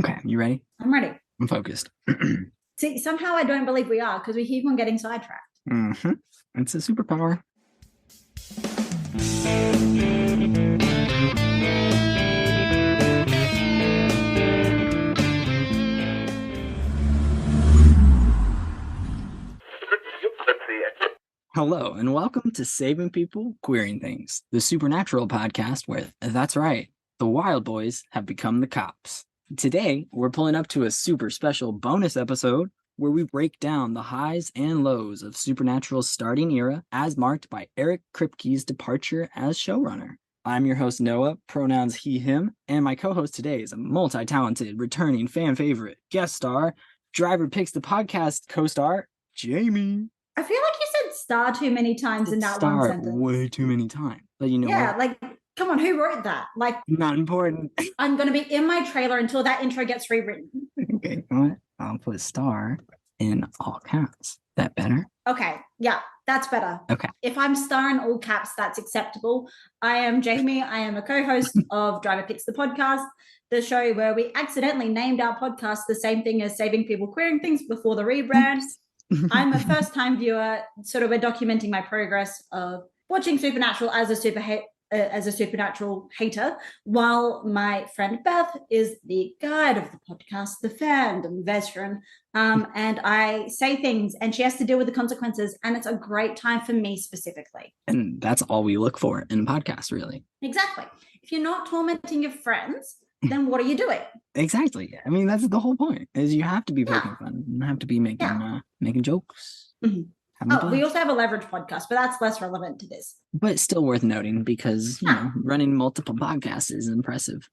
Okay, you ready? I'm ready. I'm focused. See, somehow I don't believe we are because we keep on getting sidetracked. Mm-hmm. It's a superpower. Hello, and welcome to Saving People, Queering Things, the supernatural podcast where, that's right, the wild boys have become the cops. Today, we're pulling up to a super special bonus episode where we break down the highs and lows of Supernatural's starting era as marked by Eric Kripke's departure as showrunner. I'm your host, Noah, pronouns he, him, and my co-host today is a multi-talented, returning fan favorite, guest star, Driver Picks the Podcast co-star, Jamie. I feel like you said star too many times in that one sentence. Way too many times. But you know yeah, what? like, come on, who wrote that? Like, not important. I'm going to be in my trailer until that intro gets rewritten. Okay, you know what? I'll put star in all caps. That better? Okay, yeah, that's better. Okay. If I'm star in all caps, that's acceptable. I am Jamie. I am a co-host of Driver Picks the Podcast, the show where we accidentally named our podcast the same thing as Saving People Queering Things before the rebrand. I'm a first-time viewer. Sort of, we're documenting my progress of watching Supernatural as a Supernatural hater, while my friend Beth is the guide of the podcast, the fandom veteran. And I say things, and she has to deal with the consequences, and it's a great time for me specifically. And that's all we look for in a podcast, really. Exactly. If you're not tormenting your friends, then what are you doing? Exactly. I mean, that's the whole point, is you have to be poking fun. You have to be making jokes. Mm-hmm. We also have a leverage podcast, but that's less relevant to this. But still worth noting because, running multiple podcasts is impressive.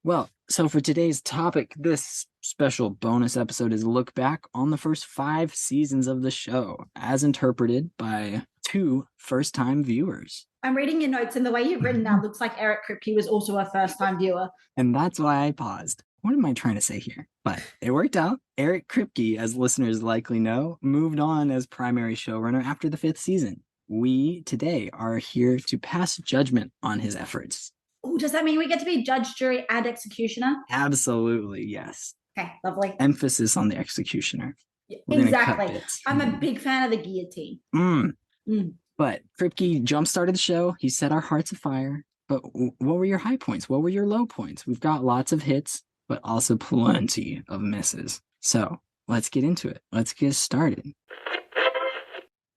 Well, so for today's topic, this special bonus episode is a look back on the first 5 seasons of the show as interpreted by 2 first-time viewers. I'm reading your notes, and the way you've written that looks like Eric Kripke was also a first-time viewer. And that's why I paused. What am I trying to say here? But it worked out. Eric Kripke, as listeners likely know, moved on as primary showrunner after the 5th season. We, today, are here to pass judgment on his efforts. Oh, does that mean we get to be judge, jury, and executioner? Absolutely, yes. Okay, lovely. Emphasis on the executioner. Exactly. I'm a big fan of the guillotine. But Kripke jump-started the show. He set our hearts afire. But what were your high points? What were your low points? We've got lots of hits, but also plenty of misses. So let's get into it. Let's get started.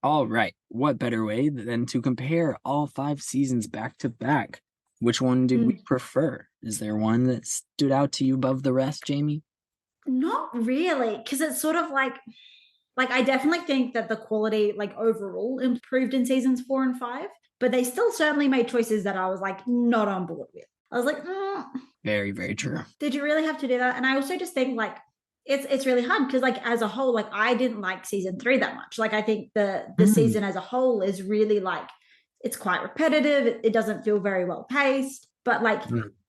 All right. What better way than to compare all 5 seasons back to back? Which one did we prefer? Is there one that stood out to you above the rest, Jamie? Not really, because it's sort of like I definitely think that the quality, like, overall improved in seasons 4 and 5, but they still certainly made choices that I was like not on board with. I was like, Very, very true. Did you really have to do that? And I also just think like it's really hard because, like, as a whole, like, I didn't like season 3 that much. Like, I think the season as a whole is really like, it's quite repetitive. It doesn't feel very well paced, but like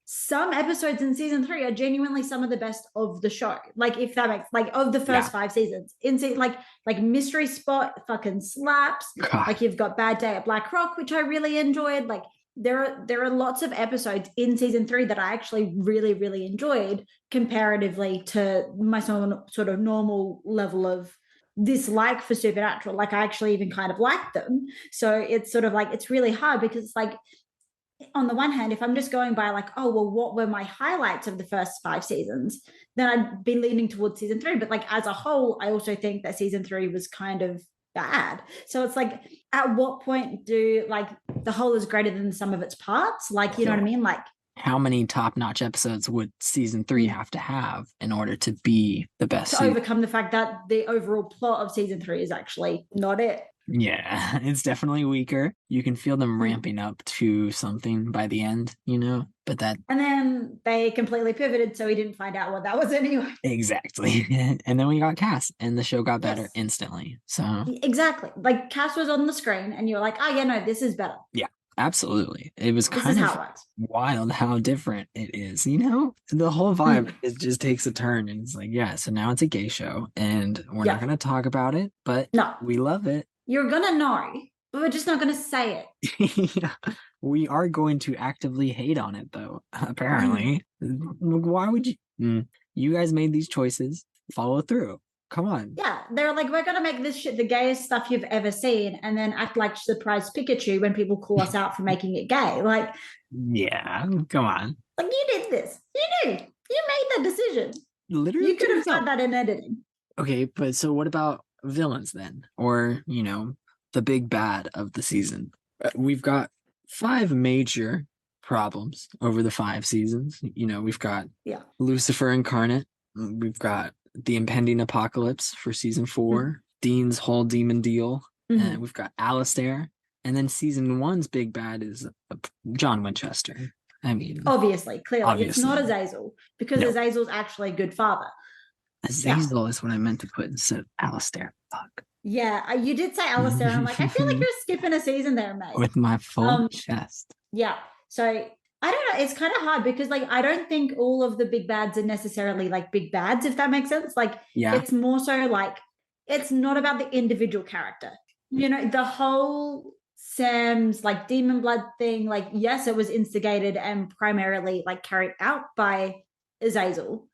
some episodes in season 3 are genuinely some of the best of the show. Like, if that makes, like, of the first 5 seasons, like Mystery Spot fucking slaps. God. Like, you've got Bad Day at Black Rock, which I really enjoyed. Like, there are lots of episodes in season 3 that I actually really, really enjoyed comparatively to my sort of normal level of dislike for Supernatural. Like, I actually even kind of like them. So it's sort of like, it's really hard because it's like, on the one hand, if I'm just going by like, oh, well, what were my highlights of the first 5 seasons, then I'd be leaning towards season 3. But like, as a whole, I also think that season 3 was kind of bad. So it's like, at what point do, like, the whole is greater than the sum of its parts? Like, you know what I mean? Like, how many top-notch episodes would season 3 have to have in order to be the best? To overcome the fact that the overall plot of season 3 is actually not it. Yeah, it's definitely weaker. You can feel them ramping up to something by the end, but that... And then they completely pivoted, so we didn't find out what that was anyway. Exactly. And then we got Cass, and the show got better instantly. So exactly. Like, Cass was on the screen, and you're like, oh, yeah, no, this is better. Yeah, absolutely. It was kind of wild how different it is, The whole vibe, it just takes a turn, and it's like, yeah, so now it's a gay show, and we're not going to talk about it, but we love it. You're going to know, but we're just not going to say it. Yeah, we are going to actively hate on it, though, apparently. Why would you? You guys made these choices. Follow through. Come on. Yeah, they're like, we're gonna make this shit the gayest stuff you've ever seen, and then act like surprise Pikachu when people call us out for making it gay. Like, Yeah, come on. like you did this. You knew. You made that decision. Literally, You could have done that in editing. Okay, but so what about villains then? Or, the big bad of the season? We've got 5 major problems over the 5 seasons. We've got Lucifer incarnate. We've got the impending apocalypse for season 4, Dean's whole demon deal. And we've got Alistair. And then season 1's big bad is John Winchester. I mean, obviously, clearly. It's not Azazel, because Azazel's actually a good father. Azazel is what I meant to put instead of Alistair. Fuck. Yeah, you did say Alistair. I'm like, I feel like you're skipping a season there, mate. With my full chest. Yeah. So I don't know. It's kind of hard because, like, I don't think all of the big bads are necessarily like big bads, if that makes sense. Like, it's more so like, it's not about the individual character. The whole Sam's like demon blood thing, like, yes, it was instigated and primarily like carried out by Azazel,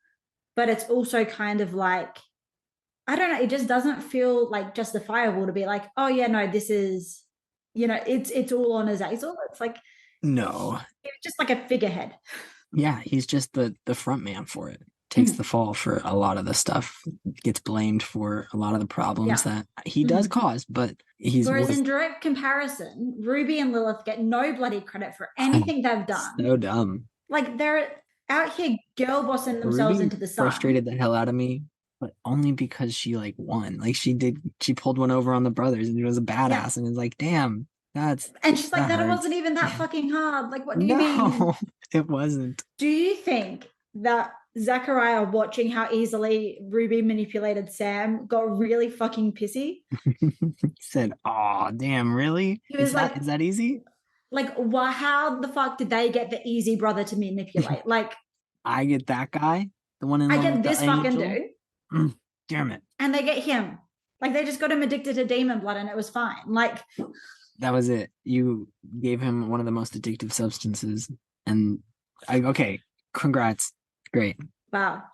but it's also kind of like, I don't know, it just doesn't feel like justifiable to be like, oh yeah, no, this is, it's all on Azazel. It's like, no, it's just like a figurehead. Yeah, he's just the front man for it. Takes the fall for a lot of the stuff, gets blamed for a lot of the problems that he does cause, but whereas in direct comparison, Ruby and Lilith get no bloody credit for anything they've done. So dumb. Like, they're out here girl bossing themselves into the sun. Frustrated the hell out of me, but only because she like won. Like, she pulled one over on the brothers and she was a badass, and it's like, damn, and she's like, that wasn't even that fucking hard. Like, what do you mean? No, it wasn't. Do you think that Zachariah, watching how easily Ruby manipulated Sam, got really fucking pissy? He said, oh damn, really? He was like, is that easy? Like, how the fuck did they get the easy brother to manipulate? Like, I get that guy, the one in I get this fucking dude. Damn it. And they get him. Like, they just got him addicted to demon blood and it was fine. Like, that was it. You gave him one of the most addictive substances, and congrats. Great. Wow.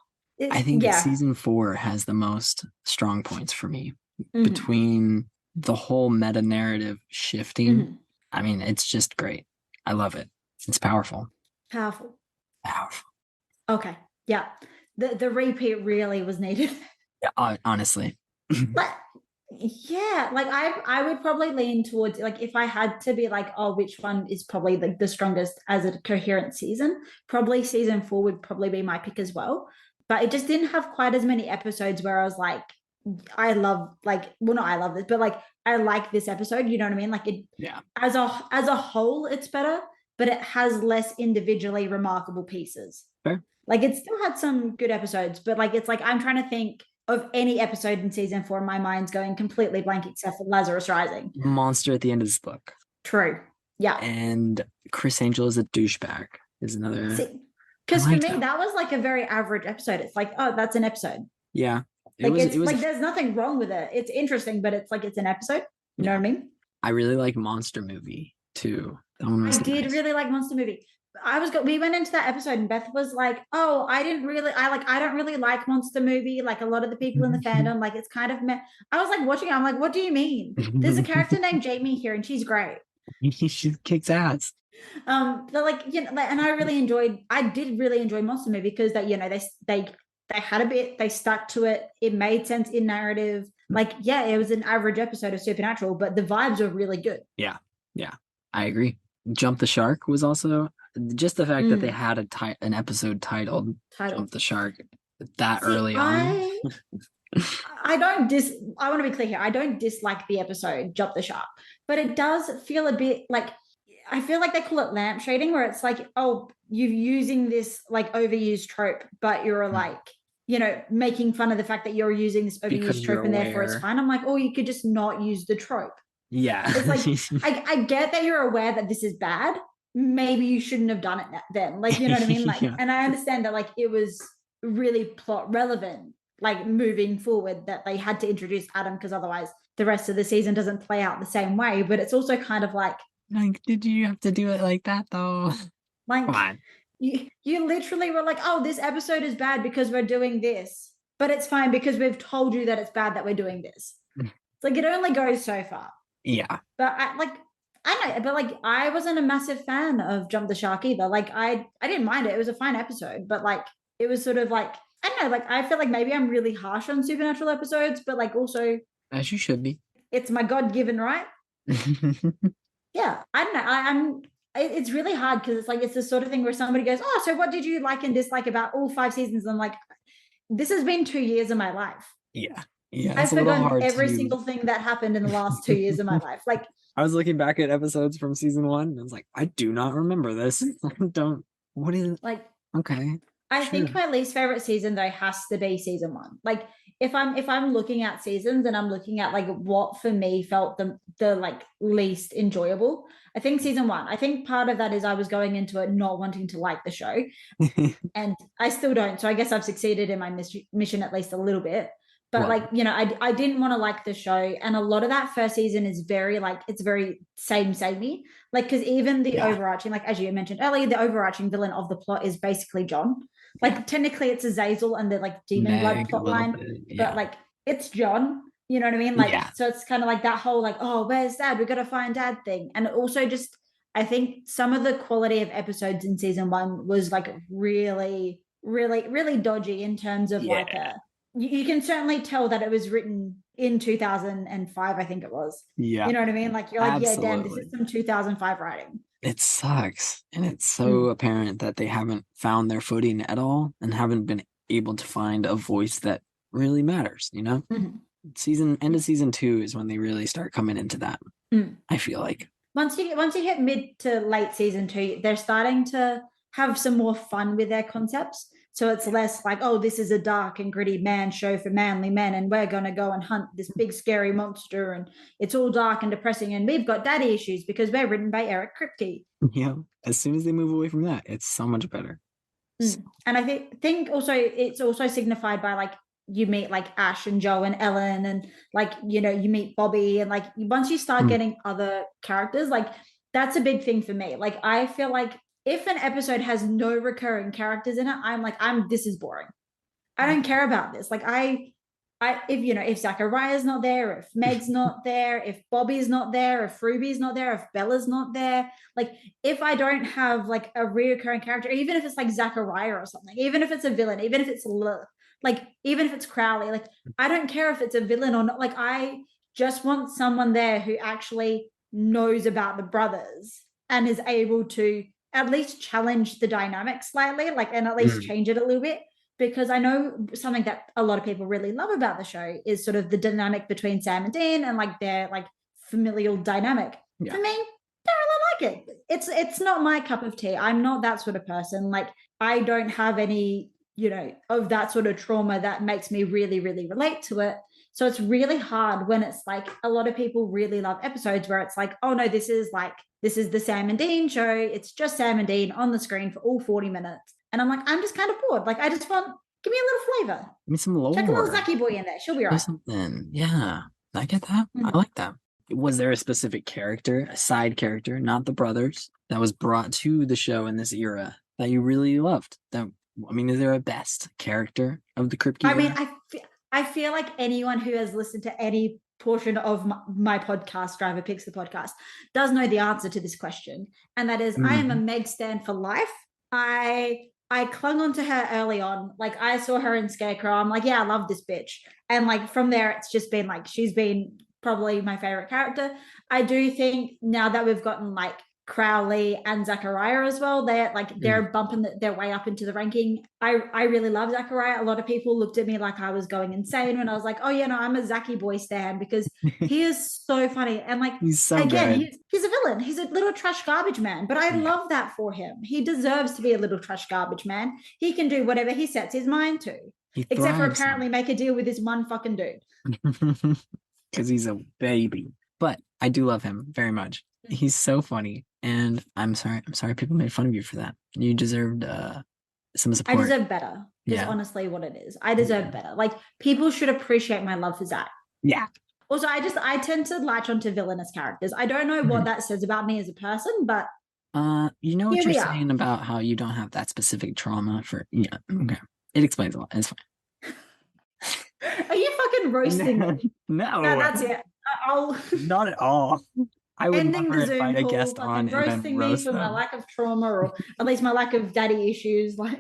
I think season 4 has the most strong points for me between the whole meta narrative shifting. I mean, it's just great. I love it. It's powerful. Powerful. Okay. Yeah. The repeat really was needed. Yeah, honestly. But yeah, like I would probably lean towards, like, if I had to be like, oh, which one is probably like the strongest as a coherent season, probably season 4 would probably be my pick as well. But it just didn't have quite as many episodes where I was like, I love, like, well, not I love this, but like, I like this episode, you know what I mean? Like, it, as a whole, it's better, but it has less individually remarkable pieces. Fair. Like, it still had some good episodes, but like, it's like, I'm trying to think of any episode in season 4, my mind's going completely blank except for Lazarus Rising. Monster at the end of this book. True. Yeah. And Chris Angel is a douchebag is another. Because for me, that was like a very average episode. It's like, oh, that's an episode. Yeah. It was like, there's nothing wrong with it. It's interesting, but it's like, it's an episode. You know what I mean? I really like Monster Movie too. I did really like Monster Movie. We went into that episode and Beth was like, oh, I don't really like Monster Movie. Like, a lot of the people in the fandom, like, it's kind of I was like watching it. I'm like, what do you mean? There's a character named Jamie here and she's great. She kicks ass. But like, and I did really enjoy Monster Movie because that, they had a bit, they stuck to it. It made sense in narrative. Like, yeah, it was an average episode of Supernatural, but the vibes were really good. Yeah. I agree. Jump the Shark was also just the fact that they had an episode titled Jump the Shark early on. I want to be clear here. I don't dislike the episode Jump the Shark, but it does feel a bit like, I feel like they call it lamp shading, where it's like, oh, you're using this like overused trope, but you're like, making fun of the fact that you're using this overused trope and therefore it's fine. I'm like, oh, you could just not use the trope. Yeah. It's like, I get that you're aware that this is bad. Maybe you shouldn't have done it then. Like, you know what I mean? Like, and I understand that, like, it was really plot relevant, like, moving forward, that they had to introduce Adam because otherwise the rest of the season doesn't play out the same way. But it's also kind of like, did you have to do it like that though? Like, come on. you literally were like, oh, this episode is bad because we're doing this, but it's fine because we've told you that it's bad that we're doing this. It's like it only goes so far. Yeah. But I know, but like I wasn't a massive fan of Jump the Shark either. Like I didn't mind it. It was a fine episode, but like it was sort of like I don't know, like I feel like maybe I'm really harsh on supernatural episodes, but like also As you should be. it's my God-given right. Yeah. I don't know. It's really hard because it's like it's the sort of thing where somebody goes, oh, so what did you like and dislike about all 5 seasons? I'm like, this has been 2 years of my life. Yeah. Yeah. I've forgotten every single thing that happened in the last 2 years of my life. Like I was looking back at episodes from season 1 and I was like, I do not remember this. What is it? Like okay. I think my least favorite season though has to be season 1. Like if I'm looking at seasons and I'm looking at like what for me felt the like least enjoyable, I think season 1. I think part of that is I was going into it not wanting to like the show, and I still don't. So I guess I've succeeded in my mission at least a little bit. But like, you know, I didn't want to like the show. And a lot of that first season is very like, it's very samey. Like, because even the overarching, like, as you mentioned earlier, the overarching villain of the plot is basically John. Like, technically it's Azazel and the like demon blood plot line, but like, it's John. You know what I mean? Like, so it's kind of like that whole like, oh, where's Dad? We got to find Dad thing. And also just, I think some of the quality of episodes in season 1 was like really, really, really dodgy in terms of like you can certainly tell that it was written in 2005, I think it was. Yeah. You know what I mean? Like, you're like, yeah, damn, this is some 2005 writing. It sucks. And it's so apparent that they haven't found their footing at all and haven't been able to find a voice that really matters, you know? End of season 2 is when they really start coming into that. I feel like. Once you hit mid to late season 2, they're starting to have some more fun with their concepts. So it's less like, oh, this is a dark and gritty man show for manly men, and we're going to go and hunt this big scary monster, and it's all dark and depressing, and we've got daddy issues because we're written by Eric Kripke. Yeah. As soon as they move away from that, it's so much better. And I think also it's also signified by like you meet like Ash and Joe and Ellen, and like, you know, you meet Bobby, and like once you start getting other characters, like that's a big thing for me. Like I feel like if an episode has no recurring characters in it, I'm like, this is boring. I don't care about this. Like if Zachariah's not there, if Meg's not there, if Bobby's not there, if Ruby's not there, if Bella's not there, like if I don't have like a reoccurring character, even if it's like Zachariah or something, even if it's a villain, even if it's like even if it's Crowley, like I don't care if it's a villain or not. Like I just want someone there who actually knows about the brothers and is able to at least challenge the dynamic slightly, like, and at least change it a little bit. Because I know something that a lot of people really love about the show is sort of the dynamic between Sam and Dean and like their like familial dynamic. For me, I really like it. It's not my cup of tea. I'm not that sort of person. Like I don't have any, you know, of that sort of trauma that makes me really, really relate to it. So it's really hard when it's like a lot of people really love episodes where it's like, oh no, this is the Sam and Dean show. It's just Sam and Dean on the screen for all 40 minutes. And I'm like, I'm just kind of bored. Like, I just want, give me a little flavor. Give me some lore. Check a little Zachy boy in there. She'll be right. Something. Yeah. I get that. I like that. Was there a specific character, a side character, not the brothers, that was brought to the show in this era that you really loved? Is there a best character of the Kripke era? I mean, I feel like anyone who has listened to any portion of my podcast, Driver Picks the Podcast, does know the answer to this question. And that is, I am a Meg stan for life. I clung on to her early on. Like I saw her in Scarecrow. I'm like, yeah, I love this bitch. And like from there, it's just been like, she's been probably my favorite character. I do think now that we've gotten like Crowley and Zachariah as well, they're bumping their way up into the ranking. I really love Zachariah. A lot of people looked at me like I was going insane when I was like, oh yeah, no, I'm a Zachy boy stan, because he is so funny. And like, he's so good. He's a villain. He's a little trash garbage man, but I love that for him. He deserves to be a little trash garbage man. He can do whatever he sets his mind to, except for apparently make a deal with this one fucking dude. Because he's a baby. But I do love him very much. He's so funny. And I'm sorry people made fun of you for that. You deserved some support. I deserve better. Is honestly what it is. I deserve better. Like, people should appreciate my love for Zach. Yeah. Also, I tend to latch onto villainous characters. I don't know what that says about me as a person, but You know what Here you're we are. saying about how you don't have that specific trauma for, yeah, okay. It explains a lot. It's Are you fucking roasting fine. me? No, No, that's it. I'll not at all. I would ending never the Zoom invite a call, guest on fucking and then roasting me roast for my them. lack of trauma, or at least my lack of daddy issues. Like,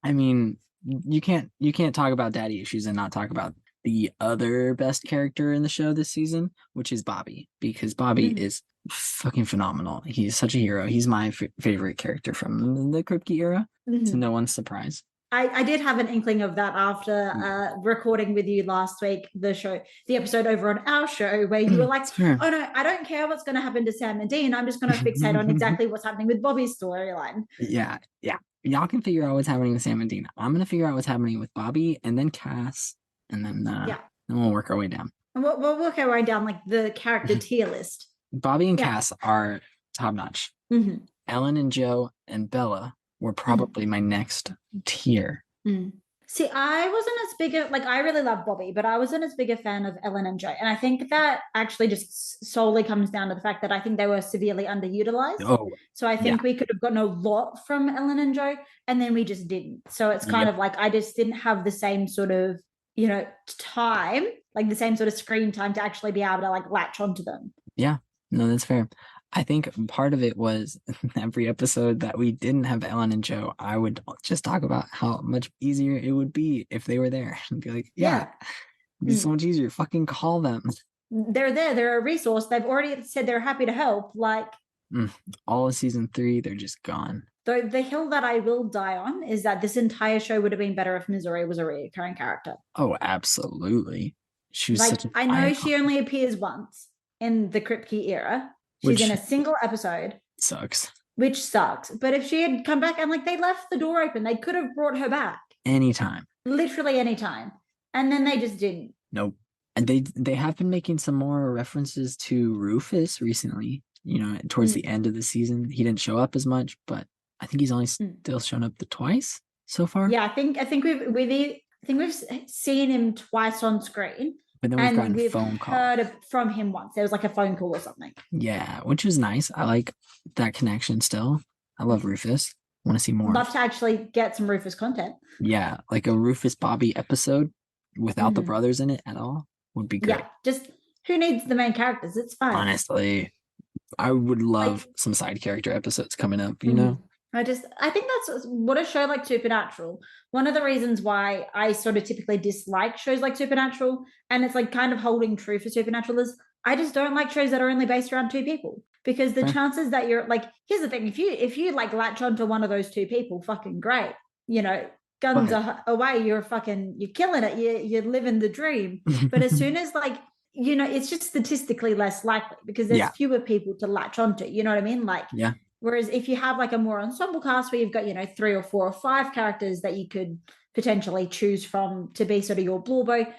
I mean, you can't talk about daddy issues and not talk about the other best character in the show this season, which is Bobby, because Bobby mhm, is fucking phenomenal. He's such a hero. He's my favorite character from the Kripke era. To mhm. no one's surprise. I did have an inkling of that after recording with you last week, the episode over on our show, where you were like, It's fair. oh no, I don't care what's going to happen to Sam and Dean. I'm just going to fixate on exactly what's happening with Bobby's storyline. Yeah, yeah. Y'all can figure out what's happening with Sam and Dean. I'm gonna figure out what's happening with Bobby and then Cass, and Yeah. then we'll work our way down. And we'll work our way down like the character tier list. Bobby and Yeah. Cass are top notch. Mm-hmm. Ellen and Joe and Bella were probably my next tier. Mm. See, I wasn't as big a like I really love Bobby, but I wasn't as big a fan of Ellen and Joe. And I think that actually just solely comes down to the fact that I think they were severely underutilized. Oh, So I yeah. think we could have gotten a lot from Ellen and Joe, and then we just didn't. So it's kind Yep. of like I just didn't have the same sort of, time, like the same sort of screen time to actually be able to like latch onto them. Yeah, no, that's fair. I think part of it was every episode that we didn't have Ellen and Joe, I would just talk about how much easier it would be if they were there and be like, yeah, it'd be so much easier. Fucking call them. They're there. They're a resource. They've already said they're happy to help. Like, all of season 3, they're just gone. though the hill that I will die on is that this entire show would have been better if Missouri was a recurring character. Oh, absolutely. She was Like, such an I know icon. she only appears once in the Kripke era. She's Which in a single episode, sucks. which sucks. But if she had come back and like they left the door open, they could have brought her back Anytime. literally anytime, and then they just didn't. Nope. And they have been making some more references to Rufus recently. Towards the end of the season, he didn't show up as much, but I think he's only still shown up twice so far. Yeah, I think we've seen him twice on screen. But then we've gotten phone calls. Heard from him once. There was like a phone call or something. Yeah, which was nice. I like that connection still. I love Rufus. Want to see more. Love to actually get some Rufus content. Yeah, like a Rufus Bobby episode without the brothers in it at all would be great. Yeah, just who needs the main characters? It's fine. Honestly, I would love some side character episodes coming up, you know? I think that's what a show like Supernatural. One of the reasons why I sort of typically dislike shows like Supernatural, and it's like kind of holding true for Supernatural, is I just don't like shows that are only based around two people, because the chances that you're like, here's the thing, if you like latch onto one of those two people, fucking great, guns away, you're killing it, you're living the dream. But as soon as like, it's just statistically less likely because there's fewer people to latch onto, you know what I mean? Like, yeah. Whereas if you have like a more ensemble cast where you've got, 3 or 4 or 5 characters that you could potentially choose from to be sort of your blowboy,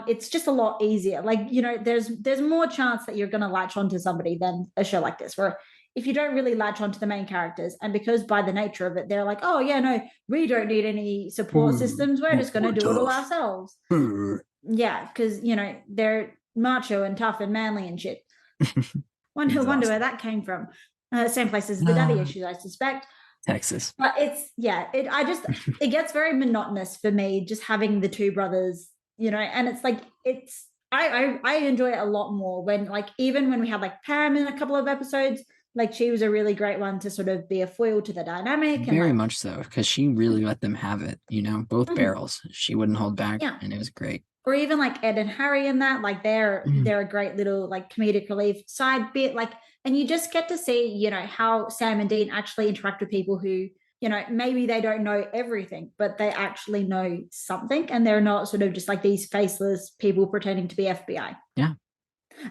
it's just a lot easier. Like, there's more chance that you're going to latch onto somebody than a show like this, where if you don't really latch onto the main characters, and because by the nature of it, they're like, oh yeah, no, we don't need any support systems. We're just going to do it all ourselves. Yeah, because, they're macho and tough and manly and shit. Wonder where that came from. Same place as the daddy issues, I suspect. Texas. But it gets very monotonous for me just having the two brothers, and it's like, I enjoy it a lot more when, like, even when we had like Pam in a couple of episodes, like she was a really great one to sort of be a foil to the dynamic. Very much so, because she really let them have it, both barrels. She wouldn't hold back, and it was great. Or even like Ed and Harry in that, like they're a great little like comedic relief side bit, like, and you just get to see, how Sam and Dean actually interact with people who, maybe they don't know everything, but they actually know something, and they're not sort of just like these faceless people pretending to be FBI. Yeah.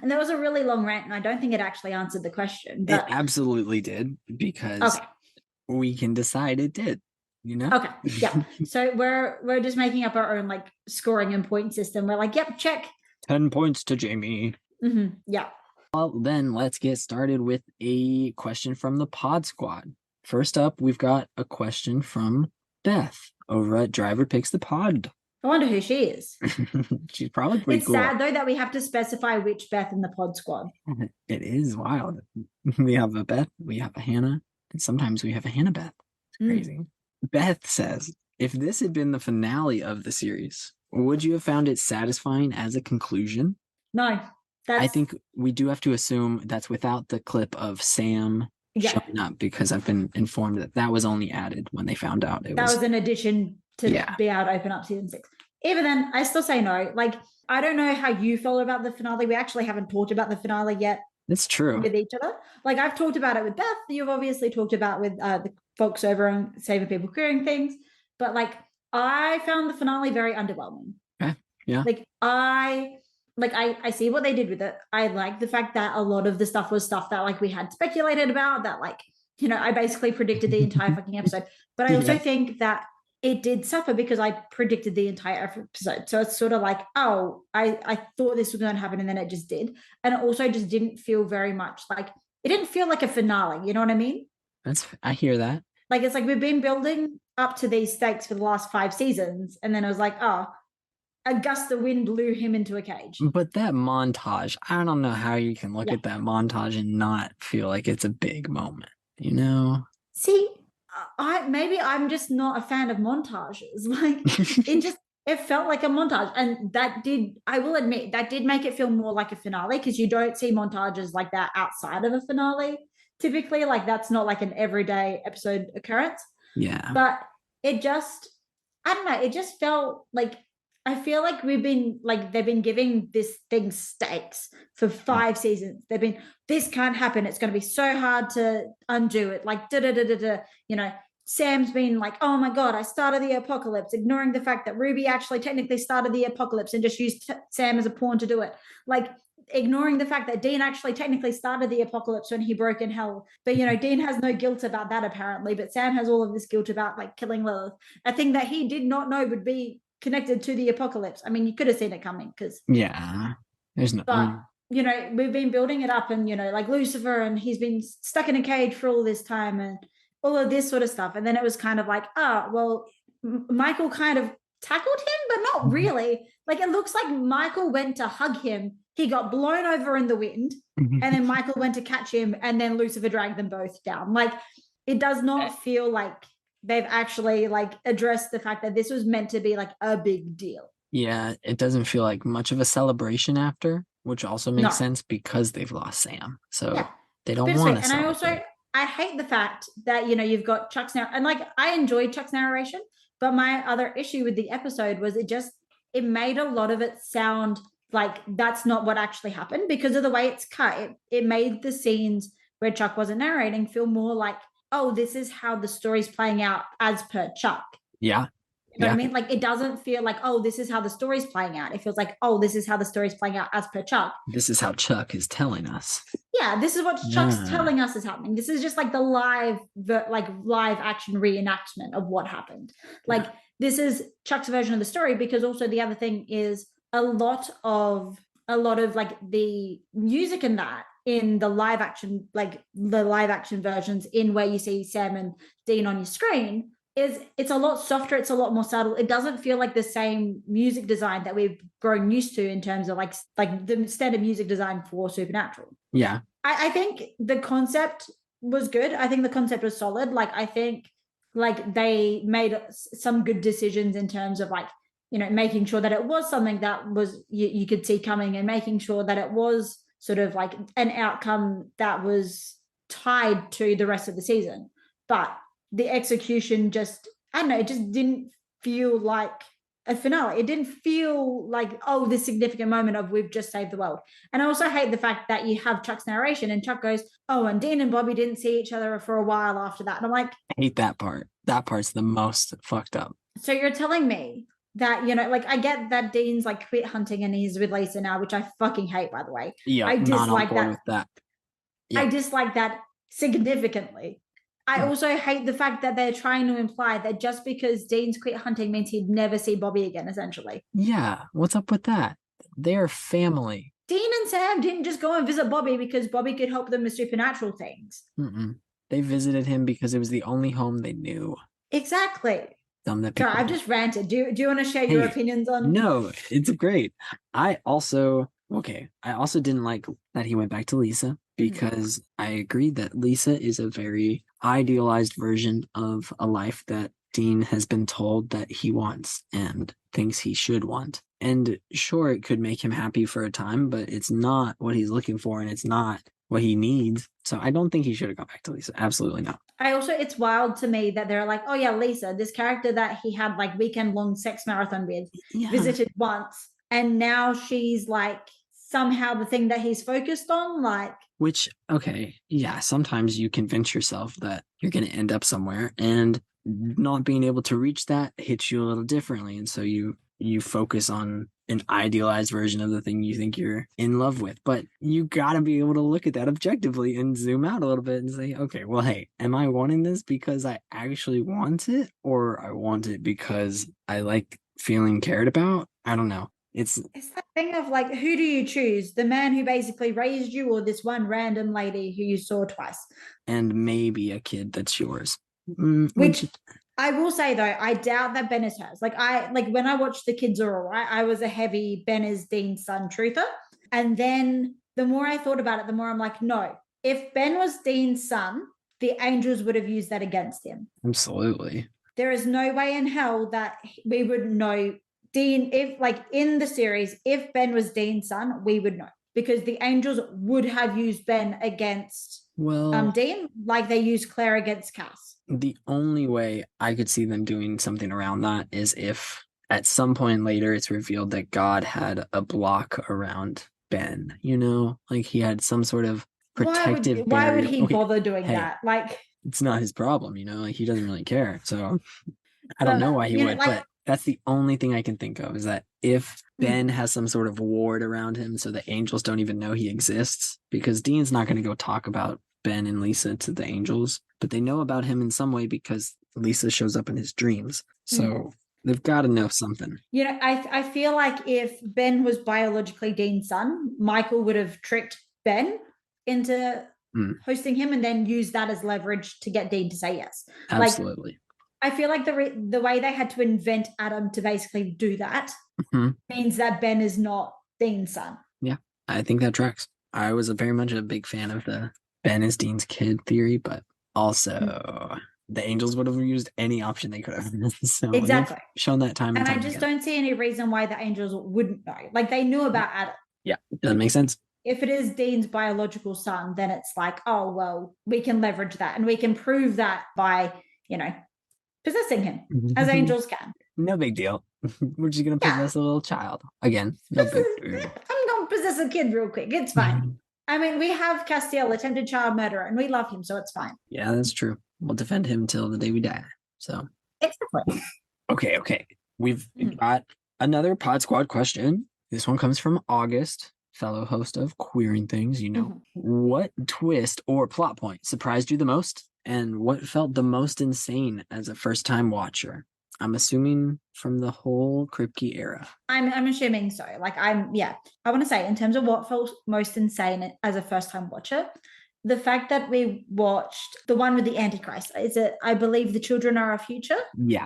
And that was a really long rant, and I don't think it actually answered the question. But... It absolutely did, because we can decide it did. Okay. Yeah. So we're just making up our own like scoring and point system. We're like, yep, check. 10 points to Jamie. Yeah. Well, then let's get started with a question from the PodSquad. First up, we've got a question from Beth over at Driver Picks the Pod. I wonder who she is. She's probably pretty It's cool. sad though that we have to specify which Beth in the pod squad. It is wild. We have a Beth, we have a Hannah, and sometimes we have a Hannah Beth. It's crazy. Beth says, if this had been the finale of the series, would you have found it satisfying as a conclusion? No. I think we do have to assume that's without the clip of Sam showing up, because I've been informed that was only added when they found out that was an addition to be able to open up season 6. Even then, I still say no. Like, I don't know how you feel about the finale. We actually haven't talked about the finale yet. That's true. With each other. Like, I've talked about it with Beth. You've obviously talked about with the folks over on Saving People Queering Things. But, like, I found the finale very underwhelming. Okay. Yeah. I see what they did with it. I like the fact that a lot of the stuff was stuff that, like, we had speculated about, that, like, you know, I basically predicted the entire fucking episode. But I also think that it did suffer because I predicted the entire episode. So it's sort of like, oh, I thought this was going to happen, and then it just did. And it also just didn't feel very much like, it didn't feel like a finale. You know what I mean? I hear that. Like, it's like we've been building up to these stakes for the last 5 seasons. And then it was like, oh, a gust of wind blew him into a cage. But that montage, I don't know how you can look at that montage and not feel like it's a big moment, you know? See, maybe I'm just not a fan of montages. Like, it felt like a montage. And I will admit, that did make it feel more like a finale, because you don't see montages like that outside of a finale. Typically, like, that's not like an everyday episode occurrence. Yeah. But it just, I don't know, it just felt like, I feel like they've been giving this thing stakes for 5 seasons. They've been, this can't happen. It's going to be so hard to undo it. Like, you know, Sam's been like, oh my God, I started the apocalypse, ignoring the fact that Ruby actually technically started the apocalypse and just used Sam as a pawn to do it. Like, ignoring the fact that Dean actually technically started the apocalypse when he broke in hell. But, you know, Dean has no guilt about that apparently, but Sam has all of this guilt about, like, killing Lilith. A thing that he did not know would be connected to the apocalypse. I mean, you could have seen it coming, because there's no, but you know, we've been building it up, and, you know, like Lucifer, and he's been stuck in a cage for all this time, and all of this sort of stuff. And then it was kind of like, well, Michael kind of tackled him, but not really. Like, it looks like Michael went to hug him, he got blown over in the wind, and then Michael went to catch him, and then Lucifer dragged them both down. Like, it does not feel like they've actually, like, addressed the fact that this was meant to be like a big deal. Yeah, it doesn't feel like much of a celebration after, which also makes sense because they've lost Sam. So they don't want to. And I hate the fact that, you know, you've got Chuck's now, and, like, I enjoyed Chuck's narration, but my other issue with the episode was it made a lot of it sound like that's not what actually happened, because of the way it's cut. It made the scenes where Chuck wasn't narrating feel more like, oh, this is how the story's playing out as per Chuck. Yeah. You know what I mean? Like, it doesn't feel like, oh, this is how the story's playing out. It feels like, oh, this is how the story's playing out as per Chuck. This is how Chuck is telling us. Yeah, this is what Chuck's telling us is happening. This is just like the live action reenactment of what happened. Like, this is Chuck's version of the story, because also the other thing is a lot of like the music in that, in the live action versions, in where you see Sam and Dean on your screen, it's a lot softer, it's a lot more subtle. It doesn't feel like the same music design that we've grown used to in terms of like the standard music design for Supernatural. Yeah. I think the concept was good. I think the concept was solid. Like, I think, like, they made some good decisions in terms of, like, you know, making sure that it was something that was you could see coming, and making sure that it was sort of like an outcome that was tied to the rest of the season. But the execution just, I don't know, it just didn't feel like a finale. It didn't feel like, oh, this significant moment of we've just saved the world. And I also hate the fact that you have Chuck's narration, and Chuck goes, oh, and Dean and Bobby didn't see each other for a while after that. And I'm like, I hate that part. That part's the most fucked up. So you're telling me that, you know, like, I get that Dean's like quit hunting and he's with Lisa now, which I fucking hate, by the way. Yeah, I dislike that. I dislike that significantly. I also hate the fact that they're trying to imply that just because Dean's quit hunting means he'd never see Bobby again, essentially. Yeah, what's up with that? They're family. Dean and Sam didn't just go and visit Bobby because Bobby could help them with supernatural things. They visited him because it was the only home they knew. Exactly. dumb that Sorry, people I've just ranted. Do you want to share your Hey, opinions on? no, it's great. I also didn't like that he went back to Lisa because I agree that Lisa is a very idealized version of a life that Dean has been told that he wants and thinks he should want. And sure, it could make him happy for a time, but it's not what he's looking for and it's not what he needs. So I don't think he should have gone back to Lisa. Absolutely not. It's wild to me that they're like, oh yeah, Lisa, this character that he had like weekend long sex marathon with, Yeah. visited once, and now she's like somehow the thing that he's focused on. Like, Which, okay, yeah, sometimes you convince yourself that you're going to end up somewhere and not being able to reach that hits you a little differently. And so you focus on an idealized version of the thing you think you're in love with. But you got to be able to look at that objectively and zoom out a little bit and say, okay, well, hey, am I wanting this because I actually want it or I want it because I like feeling cared about? I don't know. It's that thing of like, who do you choose? The man who basically raised you, or this one random lady who you saw twice? and maybe a kid that's yours. Which I will say though, I doubt that Ben is hers. Like when I watched The Kids Are Alright, I was a heavy Ben is Dean's son truther. And then the more I thought about it, the more I'm like, no, if Ben was Dean's son, the angels would have used that against him. Absolutely. There is no way in hell that we would know Dean, if like in the series, if Ben was Dean's son, we would know because the angels would have used Ben against Dean like they used Claire against Cass. The only way I could see them doing something around that is if at some point later it's revealed that God had a block around Ben, like he had some sort of protective why barrier. would he bother doing that? Like, it's not his problem, like he doesn't really care. So I don't know why he would, but that's the only thing I can think of is that if Ben has some sort of ward around him so the angels don't even know he exists, because Dean's not going to go talk about Ben and Lisa to the angels, but they know about him in some way because Lisa shows up in his dreams. So they've got to know something. I feel like if Ben was biologically Dean's son, Michael would have tricked Ben into hosting him and then use that as leverage to get Dean to say yes. Absolutely. I feel like the way they had to invent Adam to basically do that means that Ben is not Dean's son. Yeah, I think that tracks. I was very much a big fan of the Ben is Dean's kid theory, but also the angels would have used any option they could have. So exactly. Shown that time and time I just don't see any reason why the angels wouldn't know. Like they knew about Adam. Yeah, doesn't make sense. If it is Dean's biological son, then it's like, oh, well, we can leverage that and we can prove that by, possessing him as angels can. No big deal. We're just going to possess a little child. Again, no big deal. I'm going to possess a kid real quick. It's fine. I mean, we have Castiel, attempted child murderer, and we love him, so it's fine. Yeah, that's true. We'll defend him till the day we die. So exactly. Okay. We've got another PodSquad question. This one comes from August, fellow host of Queering Things. What twist or plot point surprised you the most? And what felt the most insane as a first-time watcher? I'm assuming from the whole Kripke era. I'm assuming so. I want to say in terms of what felt most insane as a first-time watcher, the fact that we watched the one with the Antichrist. Is it, I believe the children are our future? Yeah.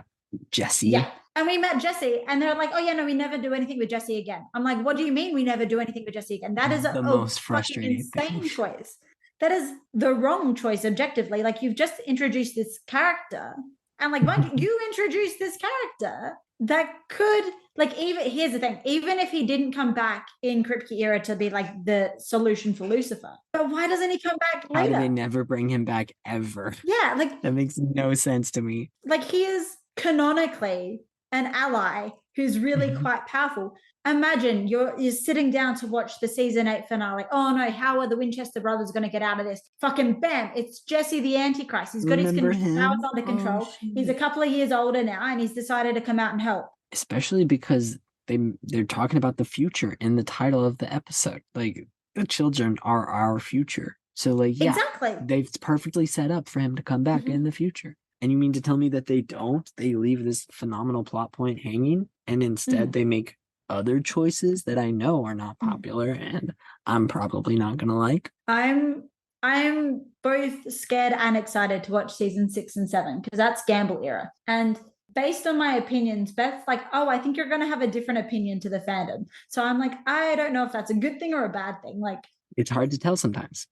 Jesse. Yeah. And we met Jesse and they're like, oh yeah, no, we never do anything with Jesse again. I'm like, what do you mean we never do anything with Jesse again? That is the most frustrating insane choice. That is the wrong choice objectively. Like you've just introduced this character and like you introduced this character that could here's the thing, even if he didn't come back in Kripke Era to be like the solution for Lucifer, but why doesn't he come back later? How do they never bring him back ever? Yeah, that makes no sense to me. Like he is canonically an ally who's really quite powerful. Imagine you're sitting down to watch the season 8 finale. Oh no, how are the Winchester brothers going to get out of this? Fucking bam, it's Jesse the Antichrist. He's got his powers under control. He's a couple of years older now and he's decided to come out and help. Especially because they're talking about the future in the title of the episode. Like the children are our future. So exactly. They've perfectly set up for him to come back in the future. And you mean to tell me that they don't? They leave this phenomenal plot point hanging and instead they make other choices that I know are not popular and I'm probably not going to like. I'm both scared and excited to watch season 6 and 7 because that's Gamble era. And based on my opinions, Beth's like, oh, I think you're going to have a different opinion to the fandom. So I'm like, I don't know if that's a good thing or a bad thing. Like, it's hard to tell sometimes.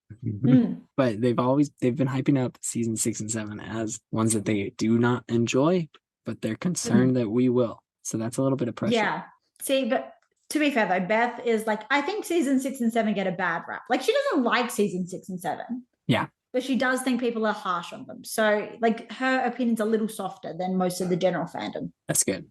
But they've been hyping up season 6 and 7 as ones that they do not enjoy, but they're concerned that we will. So that's a little bit of pressure. Yeah. See, but to be fair though, Beth is like, I think season 6 and 7 get a bad rap. Like, she doesn't like season 6 and 7. Yeah. But she does think people are harsh on them. So, like, her opinion's a little softer than most of the general fandom. That's good.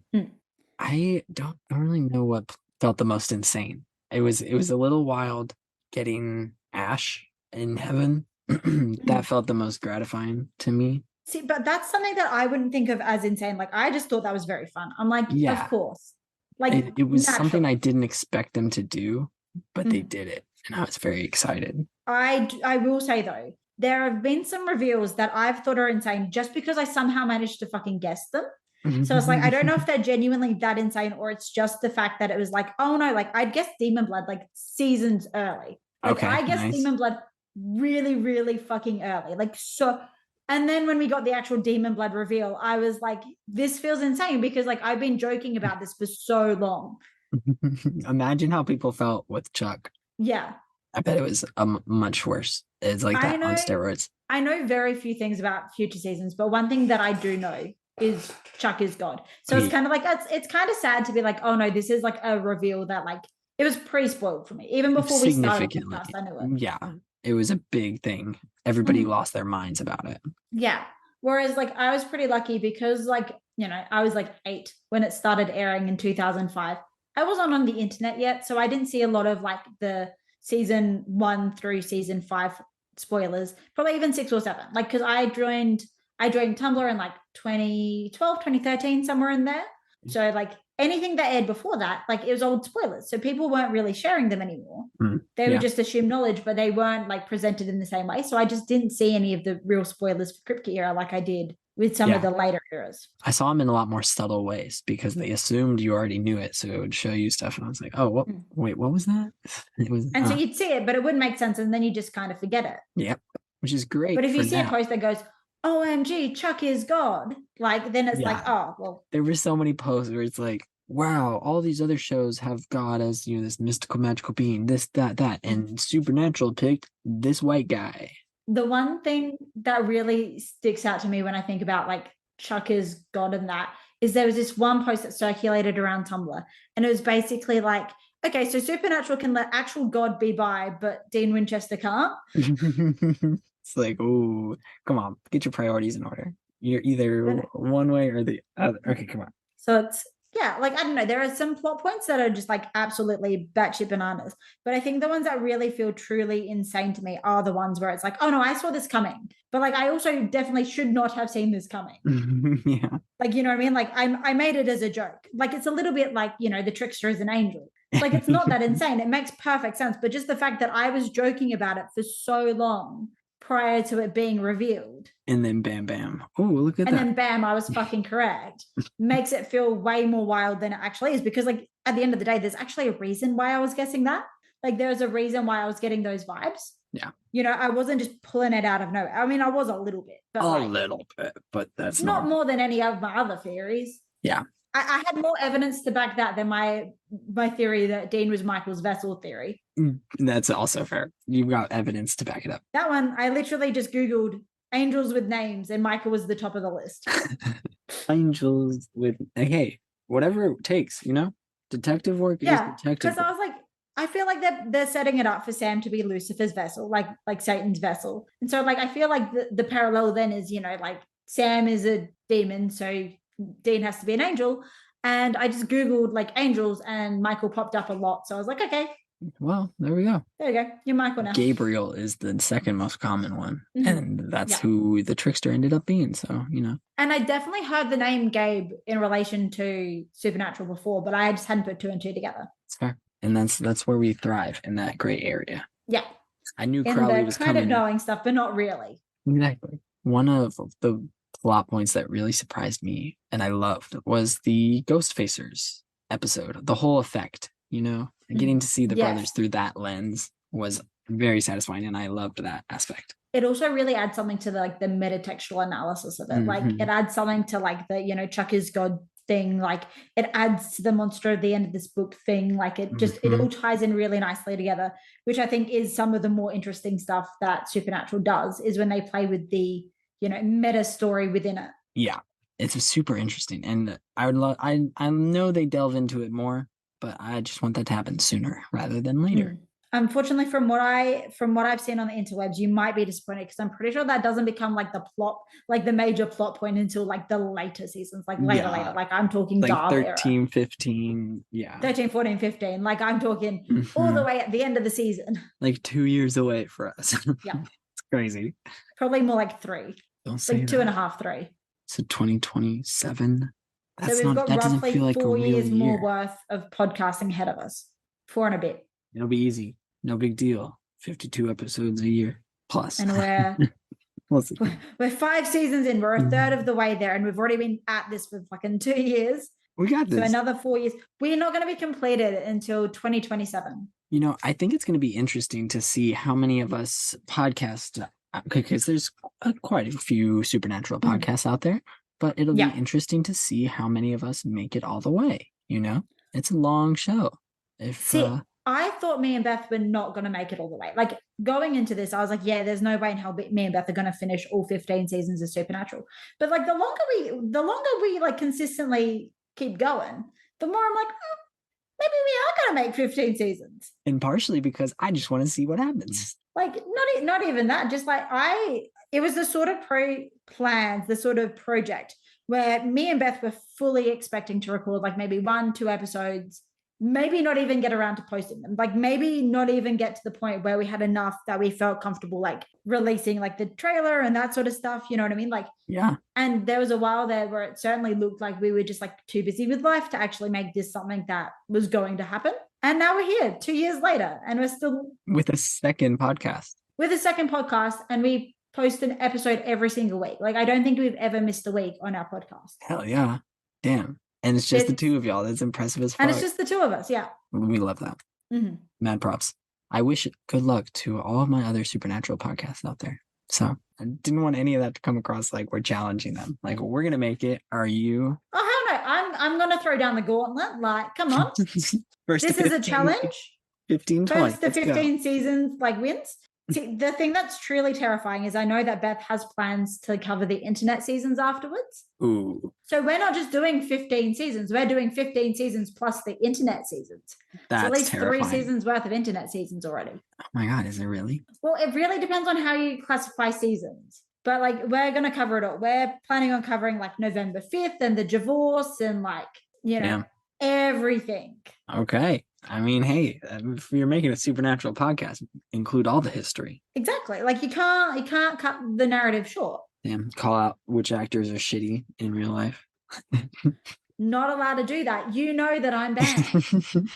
I don't really know what felt the most insane. It was a little wild getting Ash in heaven. That felt the most gratifying to me. See, but that's something that I wouldn't think of as insane. Like, I just thought that was very fun. I'm like, of course. Like, it was something I didn't expect them to do, but they did it, and I was very excited. I will say though, there have been some reveals that I've thought are insane just because I somehow managed to fucking guess them. So it's like, I don't know if they're genuinely that insane or it's just the fact that it was like, oh no, like I'd guessed Demon Blood like seasons early. Like, okay, I guessed Demon Blood really, really fucking early. Like, so, and then when we got the actual Demon Blood reveal, I was like, this feels insane because like I've been joking about this for so long. Imagine how people felt with Chuck. Yeah. I bet it was much worse. It's like that on steroids. I know very few things about future seasons, but one thing that I do know is Chuck is God. So it's kind of like, it's kind of sad to be like, oh no, this is like a reveal that like, it was pre-spoiled for me. Even before we started the podcast, I knew it. Yeah, it was a big thing. Everybody lost their minds about it. Yeah. Whereas like I was pretty lucky because like, you know, I was like 8 when it started airing in 2005. I wasn't on the internet yet, so I didn't see a lot of like the season 1 through season 5 spoilers, probably even 6 or 7. Like, because I joined Tumblr in like 2012, 2013, somewhere in there. So like anything that aired before that, like it was old spoilers. So people weren't really sharing them anymore. They would just assume knowledge, but they weren't like presented in the same way. So I just didn't see any of the real spoilers for Kripke Era like I did with some of the later eras. I saw them in a lot more subtle ways because they assumed you already knew it. So it would show you stuff. And I was like, oh, what? Wait, what was that? It was, so you'd see it, but it wouldn't make sense. And then you just kind of forget it. Yep. Which is great. But if you see a post that goes, OMG, Chuck is God, like then it's like, oh, well. There were so many posts where it's like, wow, all these other shows have God as, you know, this mystical, magical being, this, that, and Supernatural picked this white guy. The one thing that really sticks out to me when I think about like Chuck is God and that is there was this one post that circulated around Tumblr and it was basically like, okay, so Supernatural can let actual God be by, but Dean Winchester can't. It's like, oh, come on, get your priorities in order. You're either one way or the other. Okay, come on. So it's, yeah, like, I don't know. There are some plot points that are just like absolutely batshit bananas. But I think the ones that really feel truly insane to me are the ones where it's like, oh no, I saw this coming. But like, I also definitely should not have seen this coming. Yeah. Like, you know what I mean? Like I made it as a joke. Like, it's a little bit like, you know, the trickster is an angel. Like, it's not that insane. It makes perfect sense. But just the fact that I was joking about it for so long prior to it being revealed. And then bam, bam. Oh, look at that. And then bam, I was fucking correct. Makes it feel way more wild than it actually is. Because like at the end of the day, there's actually a reason why I was guessing that. Like there's a reason why I was getting those vibes. Yeah. You know, I wasn't just pulling it out of nowhere. I mean, I was a little bit. But a little bit, but that's not more than any of my other theories. Yeah. I had more evidence to back that than my theory that Dean was Michael's vessel theory. That's also fair. You've got evidence to back it up. That one, I literally just Googled angels with names and Michael was the top of the list. Angels with, hey, whatever it takes, you know? Detective work is detective work. Because I was like, I feel like they're setting it up for Sam to be Lucifer's vessel, like Satan's vessel. And so like, I feel like the parallel then is, you know, like Sam is a demon, so Dean has to be an angel. And I just Googled like angels and Michael popped up a lot. So I was like, okay. Well, there we go. There you go. You're Michael now. Gabriel is the second most common one. And that's who the trickster ended up being. So, you know. And I definitely heard the name Gabe in relation to Supernatural before, but I just hadn't put 2 and 2 together. That's fair. And that's where we thrive, in that gray area. Yeah. I knew Crowley was coming. Kind of knowing stuff, but not really. Exactly. One of the plot points that really surprised me and I loved was the Ghost Facers episode. The whole effect, you know, getting to see the brothers through that lens was very satisfying, and I loved that aspect. it also really adds something to the metatextual analysis of it. Like it adds something to like the Chuck is God thing. Like it adds to the monster at the end of this book thing. Like it just it all ties in really nicely together, which I think is some of the more interesting stuff that Supernatural does, is when they play with the meta story within it. Yeah, it's super interesting, and I would love. I know they delve into it more, but I just want that to happen sooner rather than later. Unfortunately, from what I've seen on the interwebs, you might be disappointed because I'm pretty sure that doesn't become like the plot, like the major plot point until like the later seasons, like later. Like I'm talking like Dark 13, era. 15, yeah. 13, 14, 15. Like I'm talking all the way at the end of the season. Like 2 years away for us. Yeah. It's crazy. Probably more like 3. Don't say like 2.5, 3. So 2027. So we've got roughly like 4 years more worth of podcasting ahead of us. 4 and a bit. It'll be easy. No big deal. 52 episodes a year plus. And we're 5 seasons in. We're a third of the way there, and we've already been at this for fucking 2 years. We got this. So another 4 years. We're not going to be completed until 2027. I think it's going to be interesting to see how many of us podcast, because there's quite a few Supernatural podcasts out there, but it'll be interesting to see how many of us make it all the way. It's a long show. I thought me and Beth were not going to make it all the way. Like going into this, I was like, yeah, there's no way in hell me and Beth are going to finish all 15 seasons of Supernatural. But like the longer we like consistently keep going, the more I'm like, maybe we are going to make 15 seasons. And partially because I just want to see what happens. Like not even that, just like it was the sort of plans, the sort of project where me and Beth were fully expecting to record like maybe 1-2 episodes, maybe not even get around to posting them, like maybe not even get to the point where we had enough that we felt comfortable like releasing like the trailer and that sort of stuff, you know what I mean? Like, yeah. And there was a while there where it certainly looked like we were just like too busy with life to actually make this something that was going to happen. And now we're here 2 years later, and we're still with a second podcast. And we post an episode every single week. Like I don't think we've ever missed a week on our podcast. Hell yeah. Damn. And it's just the two of y'all. That's impressive as fuck. And it's just the two of us, yeah. We love that. Mad props. I wish good luck to all of my other Supernatural podcasts out there. So I didn't want any of that to come across like we're challenging them. Like, we're going to make it. Are you? Oh, hell no. I'm going to throw down the gauntlet. Like, come on. This is a challenge. 15, 20. First, the 15 seasons like wins. See, the thing that's truly terrifying is I know that Beth has plans to cover the internet seasons afterwards. Ooh. So we're not just doing 15 seasons. We're doing 15 seasons plus the internet seasons. That's so at least terrifying. 3 seasons worth of internet seasons already. Oh my God, is it really? Well, it really depends on how you classify seasons. But like, we're going to cover it all. We're planning on covering like November 5th and the divorce and like, everything. Okay. I mean, hey, if you're making a Supernatural podcast, include all the history. Exactly. Like you can't cut the narrative short. Damn, call out which actors are shitty in real life. Not allowed to do that. You know that I'm banned.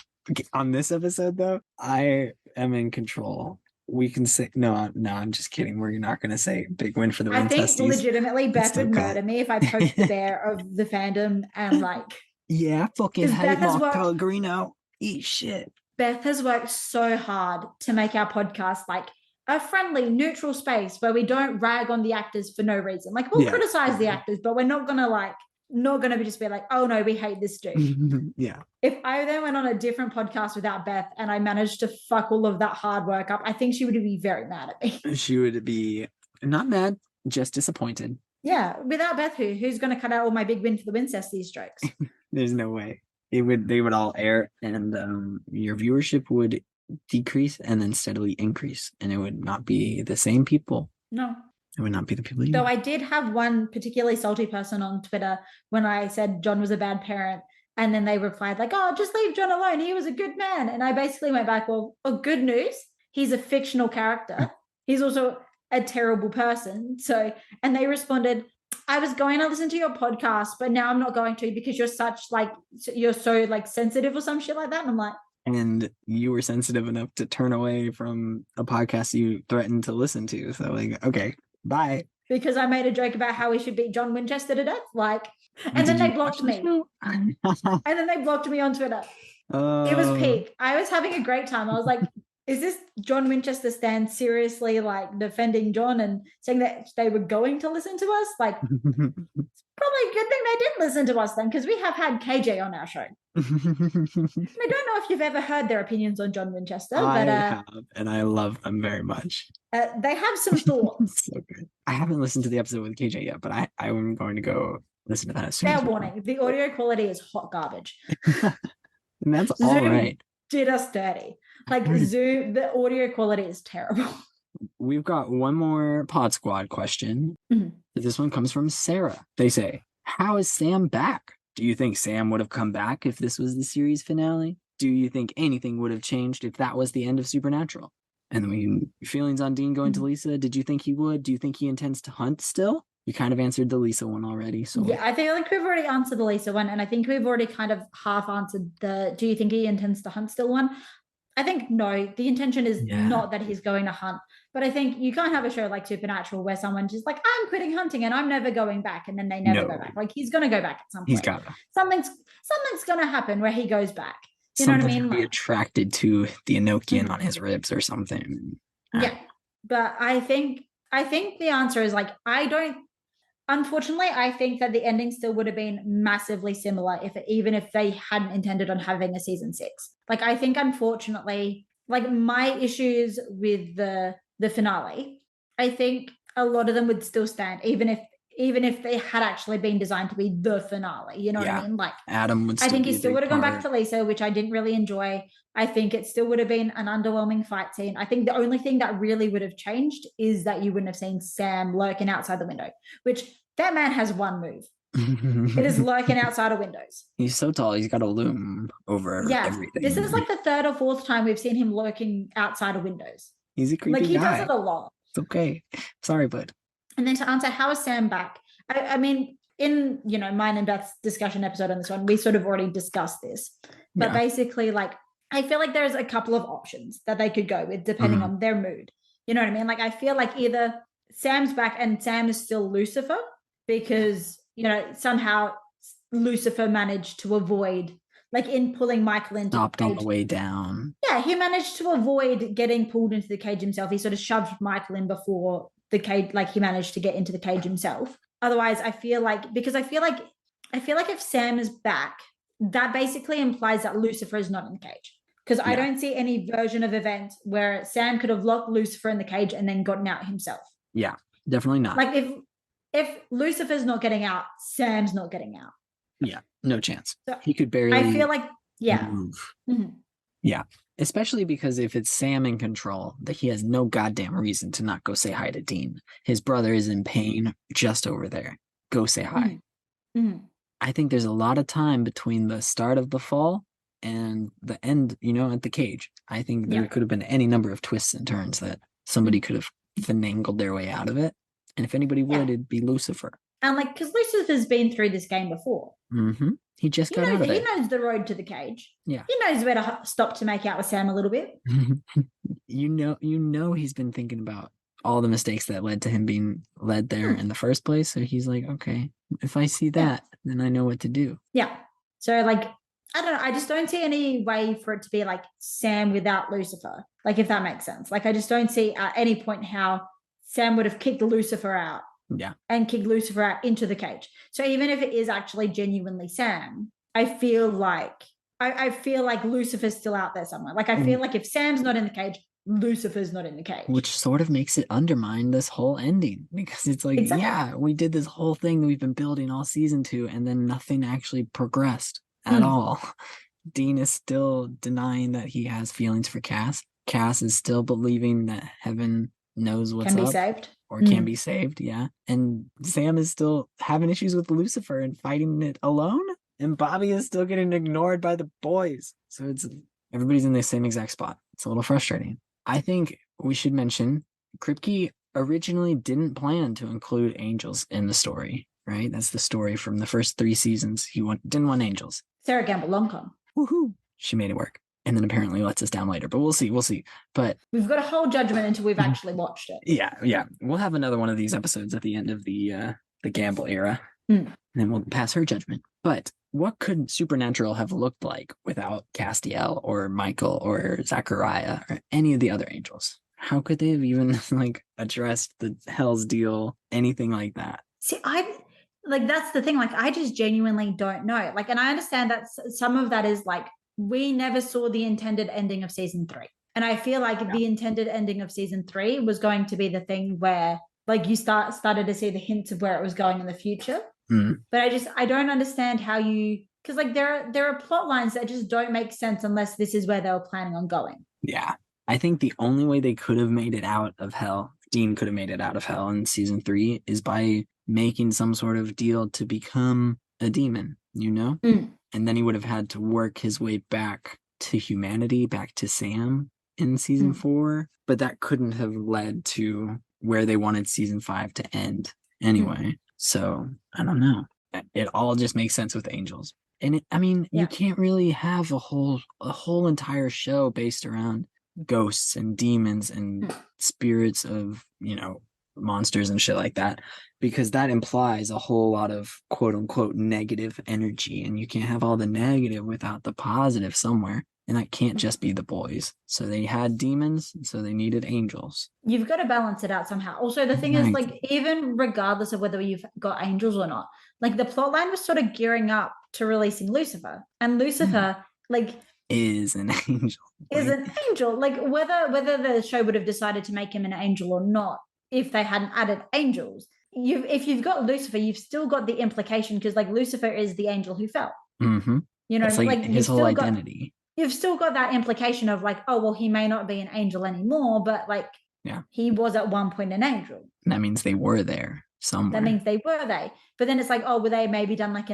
On this episode, though, I am in control. We can say no. I'm just kidding. We're not going to say big win for the I think legitimately Beth would murder me if I poked the bear of the fandom and like. Yeah, fucking hate Mark Pellegrino. Eat shit. Beth has worked so hard to make our podcast like a friendly, neutral space where we don't rag on the actors for no reason. Like we'll criticize the actors, but we're not gonna just be like, oh no, we hate this dude. Yeah. If I then went on a different podcast without Beth and I managed to fuck all of that hard work up, I think she would be very mad at me. She would be not mad, just disappointed. Yeah. Without Beth, who's gonna cut out all my big win for the Wincesty's jokes? There's no way. They would all air, and your viewership would decrease and then steadily increase, and it would not be the same people. No, it would not be the people. Though I did have one particularly salty person on Twitter when I said John was a bad parent, and then they replied like, "Oh, just leave John alone. He was a good man." And I basically went back, "Well, good news. He's a fictional character. He's also a terrible person." So, and they responded, I was going to listen to your podcast, but now I'm not going to because you're so like sensitive or some shit like that. And I'm like, and you were sensitive enough to turn away from a podcast you threatened to listen to. So like, okay, bye. Because I made a joke about how we should beat John Winchester to death. Like, and then they blocked me. And then they blocked me on Twitter. It was peak. I was having a great time. I was like, is this John Winchester stand seriously like defending John and saying that they were going to listen to us? Like, probably a good thing they didn't listen to us then, because we have had KJ on our show. I don't know if you've ever heard their opinions on John Winchester, but I have, and I love them very much. They have some thoughts. So good. I haven't listened to the episode with KJ yet, but I'm going to go listen to that as soon. Fair warning: the audio quality is hot garbage. And that's all right. Did us dirty. Like Zoom, the audio quality is terrible. We've got one more PodSquad question. Mhm. This one comes from Sarah. They say, how is Sam back? Do you think Sam would have come back if this was the series finale? Do you think anything would have changed if that was the end of Supernatural? And then feelings on Dean going to Lisa. Did you think he would? Do you think he intends to hunt still? You kind of answered the Lisa one already. So yeah, I think we've already answered the Lisa one, and I think we've already kind of half answered the do you think he intends to hunt still one? I think no, the intention is not that he's going to hunt. But I think you can't have a show like Supernatural where someone just like, I'm quitting hunting and I'm never going back, and then they never go back. Like, he's going to go back at some point. He's got something's going to happen where he goes back. You know what I mean? Be attracted to the Enochian on his ribs or something. Yeah, but I think the answer is like, unfortunately, I think that the ending still would have been massively similar even if they hadn't intended on having a season 6. Like, I think, unfortunately, like my issues with the finale, I think a lot of them would still stand, even if they had actually been designed to be the finale. You know what I mean? Like, Adam would. I think he still would have gone back to Lisa, which I didn't really enjoy. I think it still would have been an underwhelming fight scene. I think the only thing that really would have changed is that you wouldn't have seen Sam lurking outside the window, which that man has one move. It is lurking outside of windows. He's so tall. He's got a loom over everything. This is like the 3rd or 4th time we've seen him lurking outside of windows. He's a creepy guy. Like, he does it a lot. It's okay. Sorry, bud. And then to answer, how is Sam back? I mean, in, mine and Beth's discussion episode on this one, we sort of already discussed this. But basically, like, I feel like there's a couple of options that they could go with depending on their mood. You know what I mean? Like, I feel like either Sam's back and Sam is still Lucifer because, somehow Lucifer managed to avoid, like, in pulling Michael into stopped on the way down. Yeah, he managed to avoid getting pulled into the cage himself. He sort of shoved Michael in before the cage, like, he managed to get into the cage himself. Otherwise, I feel like if Sam is back, that basically implies that Lucifer is not in the cage. Because I don't see any version of event where Sam could have locked Lucifer in the cage and then gotten out himself. Yeah, definitely not. Like, if Lucifer's not getting out, Sam's not getting out. Yeah, no chance. So he could barely. I feel like, move. Mm-hmm. Yeah, especially because if it's Sam in control, that he has no goddamn reason to not go say hi to Dean. His brother is in pain just over there. Go say hi. Mm-hmm. I think there's a lot of time between the start of the fall and the end, at the cage. I think there could have been any number of twists and turns that somebody could have finagled their way out of it. And if anybody would, it'd be Lucifer. And like, because Lucifer's been through this game before. Mm-hmm. He just got out of it. He knows the road to the cage. Yeah. He knows where to stop to make out with Sam a little bit. He's been thinking about all the mistakes that led to him being led there in the first place. So he's like, okay, if I see that, then I know what to do. Yeah. So, like, I don't know. I just don't see any way for it to be like Sam without Lucifer. Like, if that makes sense. Like, I just don't see at any point how Sam would have kicked Lucifer out. Yeah. And kicked Lucifer out into the cage. So even if it is actually genuinely Sam, I feel like Lucifer's still out there somewhere. Like, I feel like if Sam's not in the cage, Lucifer's not in the cage. Which sort of makes it undermine this whole ending, because it's like, we did this whole thing that we've been building all season 2, and then nothing actually progressed at all. Dean is still denying that he has feelings for Cass. Cass is still believing that heaven knows what's can up. Be saved. Or can be saved, And Sam is still having issues with Lucifer and fighting it alone. And Bobby is still getting ignored by the boys. So everybody's in the same exact spot. It's a little frustrating. I think we should mention Kripke originally didn't plan to include angels in the story, right? That's the story from the first 3 seasons. He didn't want angels. Sarah Gamble, long con. Woohoo! She made it work. And then apparently lets us down later, but we'll see. But we've got to hold judgment until we've actually watched it. Yeah. We'll have another one of these episodes at the end of the Gamble era, and then we'll pass her judgment. But what could Supernatural have looked like without Castiel or Michael or Zachariah or any of the other angels? How could they have even like addressed the Hell's Deal, anything like that? See, that's the thing. Like, I just genuinely don't know. Like, and I understand that some of that is like, we never saw the intended ending of season 3. And I feel like the intended ending of season 3 was going to be the thing where like you started to see the hints of where it was going in the future. But I don't understand how because like there are plot lines that just don't make sense unless this is where they were planning on going. Yeah. I think the only way they could have made it out of hell, Dean could have made it out of hell in season 3, is by making some sort of deal to become a demon, you know? And then he would have had to work his way back to humanity, back to Sam in season 4. But that couldn't have led to where they wanted season 5 to end anyway. So I don't know. It all just makes sense with angels. And you can't really have a whole entire show based around ghosts and demons and spirits of, monsters and shit like that, because that implies a whole lot of quote unquote negative energy, and you can't have all the negative without the positive somewhere, and that can't just be the boys. So they had demons, so they needed angels. You've got to balance it out somehow. Also, the thing is, like, even regardless of whether you've got angels or not, like the plot line was sort of gearing up to releasing Lucifer, and Lucifer is an angel. Is an angel. Like whether the show would have decided to make him an angel or not, if they hadn't added angels. If you've got Lucifer, you've still got the implication, because like Lucifer is the angel who fell. Mm-hmm. You know, like his whole identity. You've still got that implication of like, oh well, he may not be an angel anymore, but like he was at one point an angel. And that means they were there somewhere. That means they were they. But then it's like, oh, were they maybe done like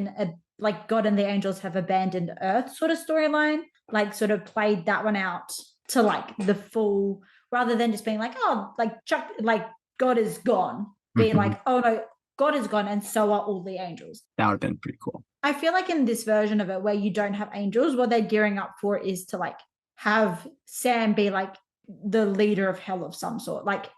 like God and the angels have abandoned Earth sort of storyline, like sort of played that one out to like the full, rather than just being like, oh, like Chuck, like God is gone, being like, oh no, God is gone, and so are all the angels. That would have been pretty cool. I feel like in this version of it where you don't have angels, what they're gearing up for is to like have Sam be like the leader of hell of some sort. Like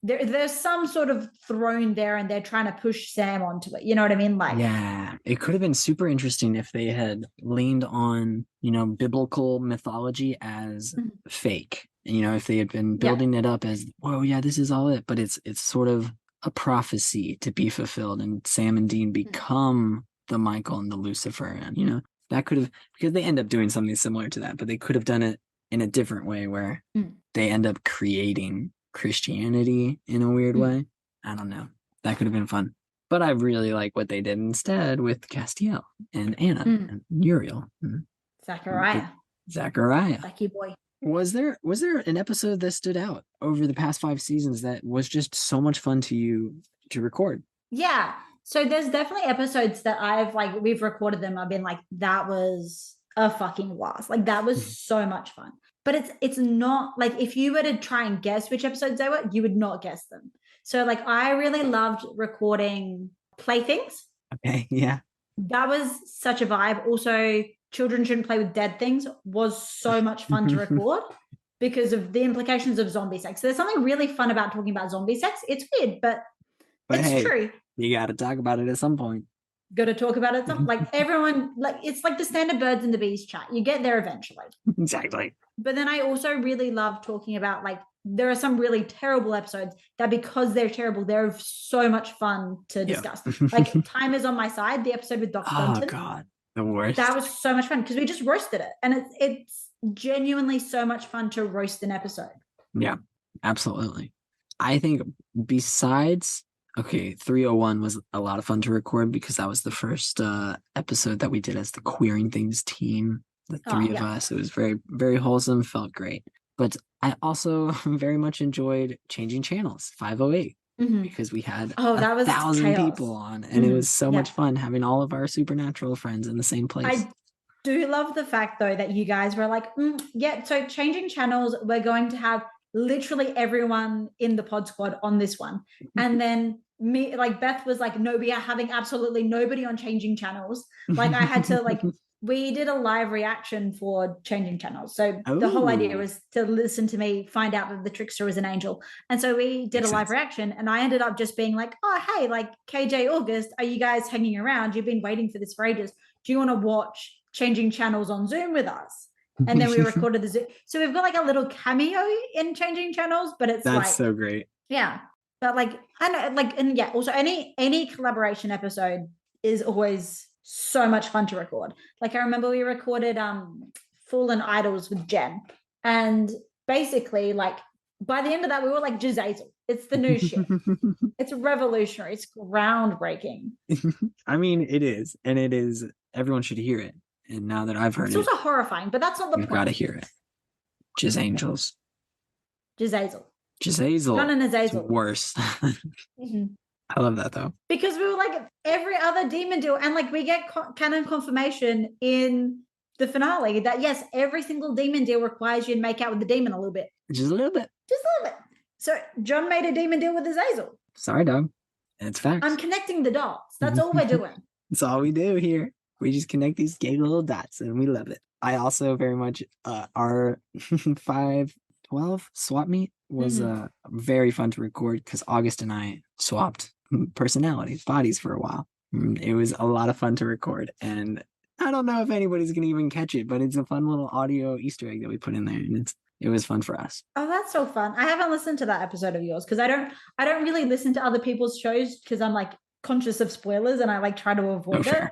there's some sort of throne there, and they're trying to push Sam onto it. You know what I mean? Like, yeah, it could have been super interesting if they had leaned on, biblical mythology as fake. If they had been building it up as, whoa, yeah, this is all it, but it's sort of a prophecy to be fulfilled, and Sam and Dean become the Michael and the Lucifer, and that could have, because they end up doing something similar to that, but they could have done it in a different way where they end up creating Christianity in a weird way. I don't know. That could have been fun. But I really like what they did instead with Castiel and Anna and Uriel. Zachariah. Lucky boy. Was there an episode that stood out over the past 5 seasons that was just so much fun to record? Yeah. So there's definitely episodes that we've recorded them. I've been like, that was a fucking blast. Like that was so much fun. But it's not like, if you were to try and guess which episodes they were, you would not guess them. So like I really loved recording Playthings. Okay, yeah. That was such a vibe. Also, Children Shouldn't Play with Dead Things was so much fun to record because of the implications of zombie sex. So there's something really fun about talking about zombie sex. It's weird, but it's true. You got to talk about it at some point. Got to talk about it. Like everyone, like it's like the standard birds and the bees chat. You get there eventually. Exactly. But then I also really love talking about like, there are some really terrible episodes that because they're terrible, they're so much fun to discuss. Like Time Is on My Side, the episode with Dr. Dunton. Oh God, the worst. That was so much fun because we just roasted it. And it's genuinely so much fun to roast an episode. Yeah, absolutely. I think besides, 301 was a lot of fun to record because that was the first episode that we did as the Queering Things team. The three of us. It was very, very wholesome, felt great. But I also very much enjoyed Changing Channels, 508, because we had that was 1,000 people on, and it was so much fun having all of our Supernatural friends in the same place. I do love the fact, though, that you guys were like, so Changing Channels, we're going to have literally everyone in the Pod Squad on this one. And then me, like Beth was like, no, we are having absolutely nobody on Changing Channels. Like I had to like we did a live reaction for changing channels. So the whole idea was to listen to me find out that the trickster is an angel. And so we did a live reaction, and I ended up just being like, oh, hey, like KJ, August, are you guys hanging around? You've been waiting for this for ages. Do you want to watch changing channels on Zoom with us? And then we recorded the Zoom. So we've got like a little cameo in changing channels, but it's That's so great. Yeah. But like, I know, like, and yeah, also any collaboration episode is always so much fun to record. Like I remember we recorded Fallen Idols with Jen, and basically like by the end of that we were like Gizazel. It's the new shit. It's revolutionary. It's groundbreaking. I mean, it is, and it is. Everyone should hear it. And now that I've heard it's also horrifying, but that's not the point. You've got to hear it. Gizangels. Gizazel. Gizazel. Not an Azazel. It's worse. I love that though. Because we were like every other demon deal, and like we get canon confirmation in the finale that yes, every single demon deal requires you to make out with the demon a little bit. Just a little bit. Just a little bit. So John made a demon deal with Azazel. Sorry, dog. It's facts. I'm connecting the dots. That's all we're doing. That's all we do here. We just connect these gay little dots, and we love it. I also very much our 512 swap meet was very fun to record because August and I swapped personalities, bodies for a while. It was a lot of fun to record, and I don't know if anybody's gonna even catch it, but it's a fun little audio Easter egg that we put in there, and it was fun for us. Oh, that's so fun. I haven't listened to that episode of yours because I don't really listen to other people's shows because I'm like conscious of spoilers and I like try to avoid it.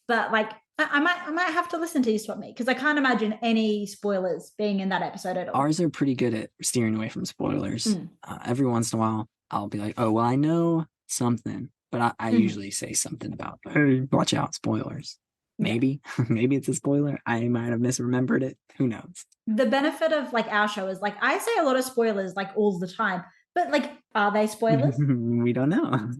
But like I might have to listen to you swap me because I can't imagine any spoilers being in that episode at all. Ours are pretty good at steering away from spoilers. Every once in a while, I'll be like, oh, well, I know something, but I usually say something about, hey, watch out, spoilers. Maybe it's a spoiler. I might have misremembered it. Who knows? The benefit of like our show is like I say a lot of spoilers like all the time, but like, are they spoilers? We don't know.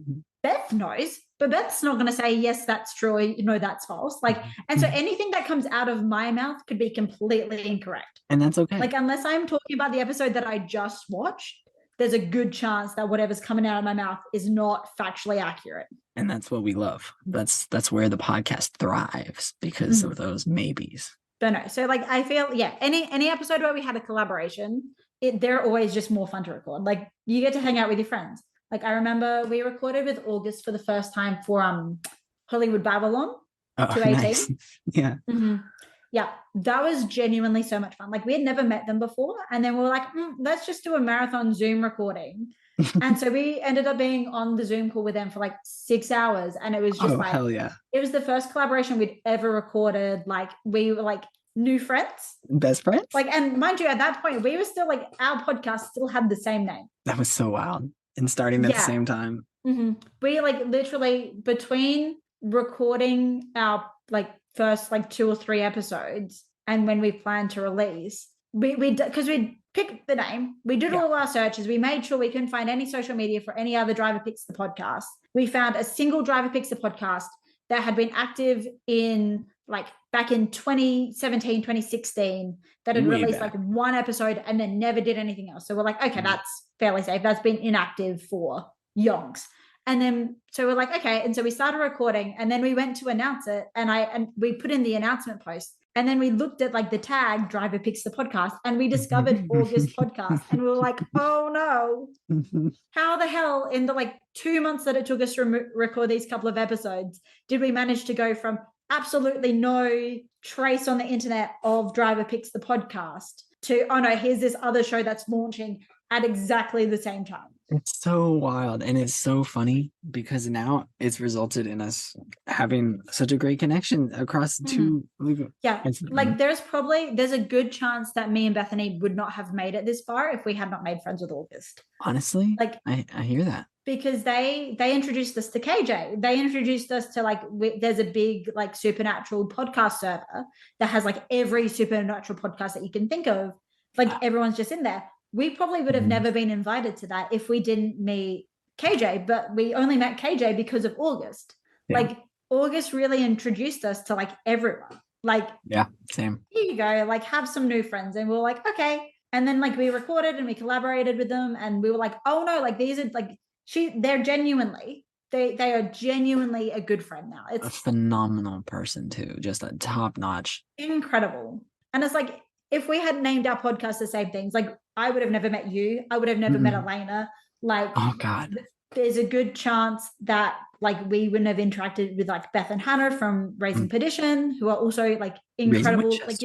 Beth knows, but Beth's not going to say, yes, that's true, or, you know, that's false. Like, and so anything that comes out of my mouth could be completely incorrect. And that's okay. Like, unless I'm talking about the episode that I just watched, there's a good chance that whatever's coming out of my mouth is not factually accurate. And that's what we love. That's where the podcast thrives because of those maybes. But no, so like, I feel, yeah, any episode where we had a collaboration, they're always just more fun to record. Like, you get to hang out with your friends. Like I remember we recorded with August for the first time for Hollywood Babylon 218. Nice. Yeah. Yeah, that was genuinely so much fun. Like we had never met them before. And then we were like, let's just do a marathon Zoom recording. And so we ended up being on the Zoom call with them for like 6 hours. And it was just like, hell yeah. It was the first collaboration we'd ever recorded. Like we were like new friends. Best friends? Like, and mind you, at that point, we were still like, our podcast still had the same name. That was so wild. And starting at the same time. We like literally between recording our like first like 2 or 3 episodes and when we planned to release, we because we picked the name, we did all our searches, we made sure we couldn't find any social media for any other Driver Picks the Podcast. We found a single Driver Picks the Podcast that had been active in like back in 2017, 2016, that had released like 1 episode and then never did anything else. So we're like, okay, that's fairly safe. That's been inactive for yonks. And then, so we're like, okay. And so we started recording and then we went to announce it and we put in the announcement post and then we looked at like the tag Driver Picks the Podcast and we discovered August podcast and we were like, oh no, how the hell in the like 2 months that it took us to record these couple of episodes, did we manage to go from absolutely no trace on the internet of Driver Picks the Podcast to, oh no, here's this other show that's launching at exactly the same time. It's so wild and it's so funny because now it's resulted in us having such a great connection across two. Yeah, like there's a good chance that me and Bethany would not have made it this far if we had not made friends with August. Honestly, like I hear that. Because they introduced us to KJ. They introduced us to like, there's a big like supernatural podcast server that has like every supernatural podcast that you can think of. Like everyone's just in there. We probably would have never been invited to that if we didn't meet KJ, but we only met KJ because of August. Yeah. Like August really introduced us to like everyone. Like, yeah, same. Here you go, like have some new friends. And we were like, okay. And then like we recorded and we collaborated with them and we were like, oh no, like these are like, they're genuinely they are genuinely a good friend now. A It's phenomenal person too, just a top notch. incredible. And it's like, if we had named our podcast the same things, like I would have never met you, I would have never met Elena. Like, oh God, there's a good chance that like we wouldn't have interacted with like Beth and Hannah from Raising Perdition, who are also like incredible, like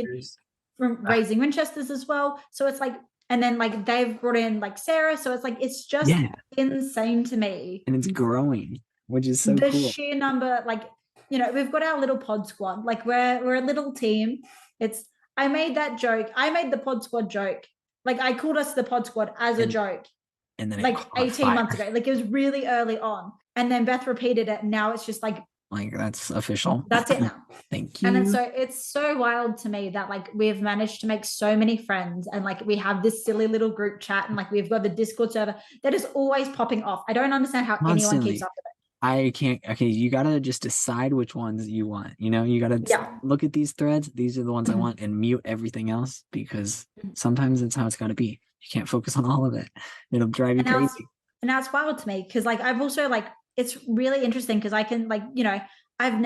from Raising Winchesters as well. So it's like, and then like they've brought in like Sarah, so it's like it's just insane to me, and it's growing, which is so the cool. sheer number. Like, you know, we've got our little pod squad, like we're a little team. It's I made that joke. I made the pod squad joke. Like I called us the pod squad as a joke. And then like 18 months ago. Like it was really early on. And then Beth repeated it. And now it's just like that's official. That's it now. Thank you. And it's so wild to me that like we've managed to make so many friends, and like we have this silly little group chat, and like we've got the Discord server that is always popping off. I don't understand how anyone keeps up with it. I can't. Okay, you gotta just decide which ones you want. You know, you gotta look at these threads. These are the ones I want, and mute everything else, because sometimes it's how it's gotta be. You can't focus on all of it. It'll drive you crazy. And that's wild to me, because like I've also like, it's really interesting because I can like, you know, I've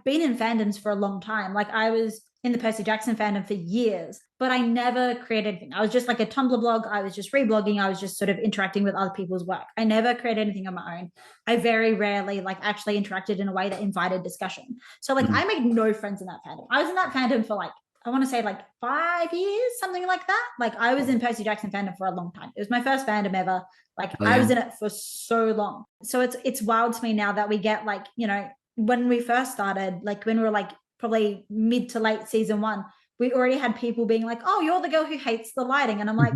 been in fandoms for a long time. Like I was in the Percy Jackson fandom for years, but I never created anything. I was just like a Tumblr blog. I was just reblogging. I was just sort of interacting with other people's work. I never created anything on my own. I very rarely like actually interacted in a way that invited discussion. So like I made no friends in that fandom. I was in that fandom for like, I want to say like 5 years, something like that. Like I was in Percy Jackson fandom for a long time. It was my first fandom ever. Like I was in it for so long. So it's wild to me now that we get like, you know, when we first started, like when we were like probably mid to late season 1, we already had people being like, oh, you're the girl who hates the lighting. And I'm like,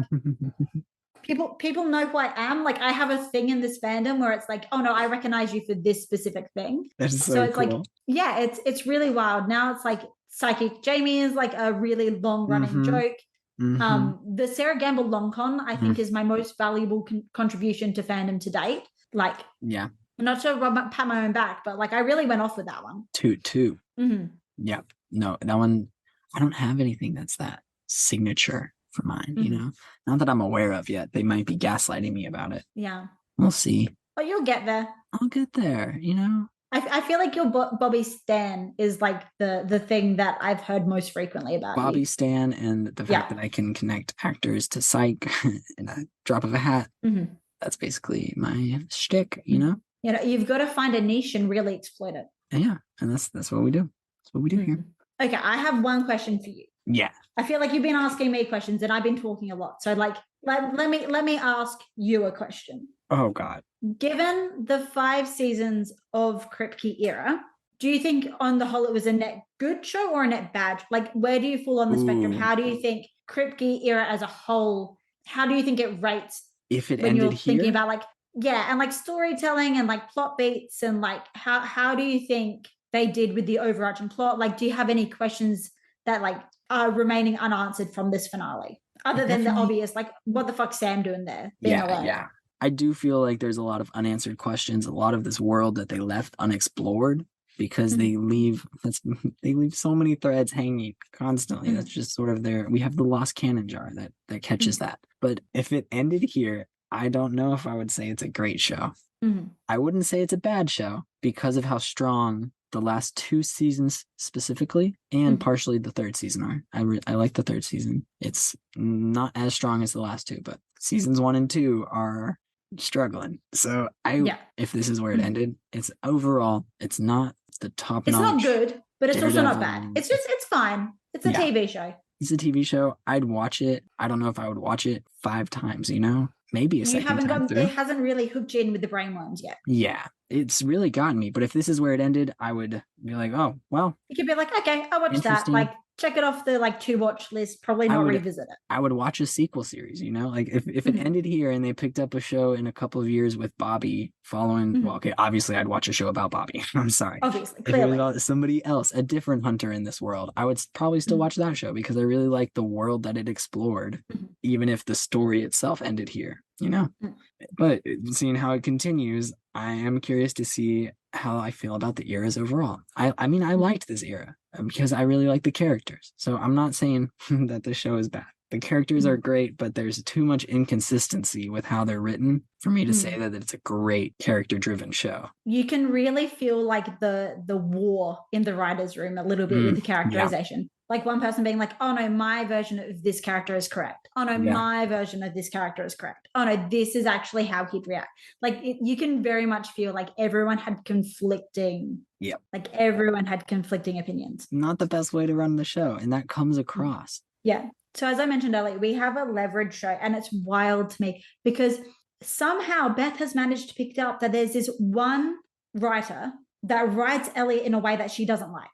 people know who I am. Like I have a thing in this fandom where it's like, oh no, I recognize you for this specific thing. That's so it's cool. like, yeah, it's really wild. Now it's like Psychic Jamie is like a really long running joke. The Sarah Gamble long con, I think, is my most valuable contribution to fandom to date. Like, yeah, I'm not sure if pat my own back, but like I really went off with that one. Two. Yeah, no, that one, I don't have anything that's that signature for mine, you know, not that I'm aware of yet. They might be gaslighting me about it. Yeah, we'll see. But you'll get there. I'll get there, you know. I feel like your Bobby Stan is like the thing that I've heard most frequently about Bobby Stan, and the fact that I can connect actors to Psych in a drop of a hat. That's basically my shtick, you know. You know, you've got to find a niche and really exploit it. Yeah, and that's what we do. That's what we do here. Okay, I have one question for you. Yeah. I feel like you've been asking me questions and I've been talking a lot. So like let me ask you a question. Oh God. Given the 5 seasons of Kripke Era, do you think on the whole it was a net good show or a net bad? Like where do you fall on the spectrum? How do you think Kripke Era as a whole, how do you think it rates if it when ended you're here? Thinking about like, yeah, and like storytelling and like plot beats and like how do you think they did with the overarching plot? Like, do you have any questions that like are remaining unanswered from this finale? Other than the obvious, like, what the fuck's Sam doing there? Yeah. I do feel like there's a lot of unanswered questions, a lot of this world that they left unexplored because they leave so many threads hanging constantly. That's just sort of we have the lost cannon jar that catches that. But if it ended here, I don't know if I would say it's a great show. I wouldn't say it's a bad show because of how strong the last 2 seasons specifically, and partially the 3rd season are. I like the 3rd season. It's not as strong as the last 2, but seasons 1 and 2 are struggling. So if this is where it ended, it's overall, it's not the top notch. It's not good, but it's also not bad. It's fine. It's a TV show. It's a TV show. I'd watch it. I don't know if I would watch it 5 times, you know? Maybe a second time through. It hasn't really hooked you in with the brainworms yet. Yeah, it's really gotten me. But if this is where it ended, I would be like, oh, well. You could be like, okay, I'll watch that. Like, check it off the like to watch list. Probably not revisit it. I would watch a sequel series, you know? Like if it ended here and they picked up a show in a couple of years with Bobby following, well, okay, obviously I'd watch a show about Bobby. I'm sorry. Obviously, clearly. If it was about somebody else, a different hunter in this world, I would probably still watch that show because I really like the world that it explored, even if the story itself ended here, you know? But seeing how it continues, I am curious to see how I feel about the eras overall. I mean, I liked this era because I really like the characters. So I'm not saying that the show is bad. The characters are great, but there's too much inconsistency with how they're written for me to say that it's a great character-driven show. You can really feel like the war in the writer's room a little bit with the characterization. Like one person being like, oh no, my version of this character is correct. Oh no, my version of this character is correct. Oh no, this is actually how he'd react. Like you can very much feel like everyone had conflicting opinions. Not the best way to run the show, and that comes across. Yeah. So as I mentioned earlier, we have a leverage show, and it's wild to me because somehow Beth has managed to pick up that there's this one writer that writes Elliot in a way that she doesn't like.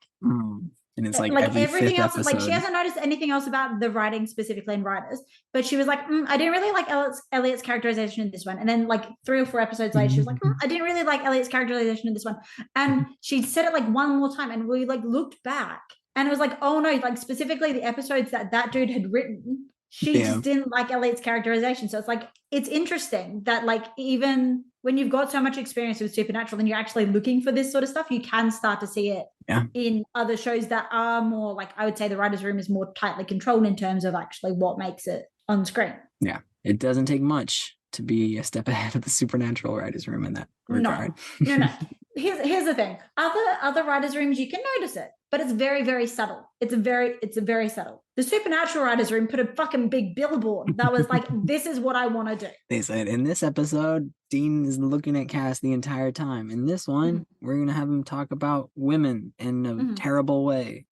And it's like everything else, episode. like she hasn't noticed anything else about the writing specifically in writers, but she was like, I didn't really like Elliot's characterization in this one. And then like 3 or 4 episodes later, she was like, I didn't really like Elliot's characterization in this one. And she said it like one more time, and we like looked back, and it was like, oh no, like specifically the episodes that dude had written, she just didn't like Elliot's characterization. So it's like, it's interesting that like even when you've got so much experience with Supernatural and you're actually looking for this sort of stuff, you can start to see it in other shows that are more like, I would say the writer's room is more tightly controlled in terms of actually what makes it on screen. Yeah, it doesn't take much to be a step ahead of the Supernatural writer's room in that regard. No. Here's the thing. Other writers' rooms, you can notice it, but it's very, very subtle. It's very subtle. The Supernatural writers' room put a fucking big billboard that was like, this is what I want to do. They said in this episode, Dean is looking at Cass the entire time. In this one, we're going to have him talk about women in a terrible way.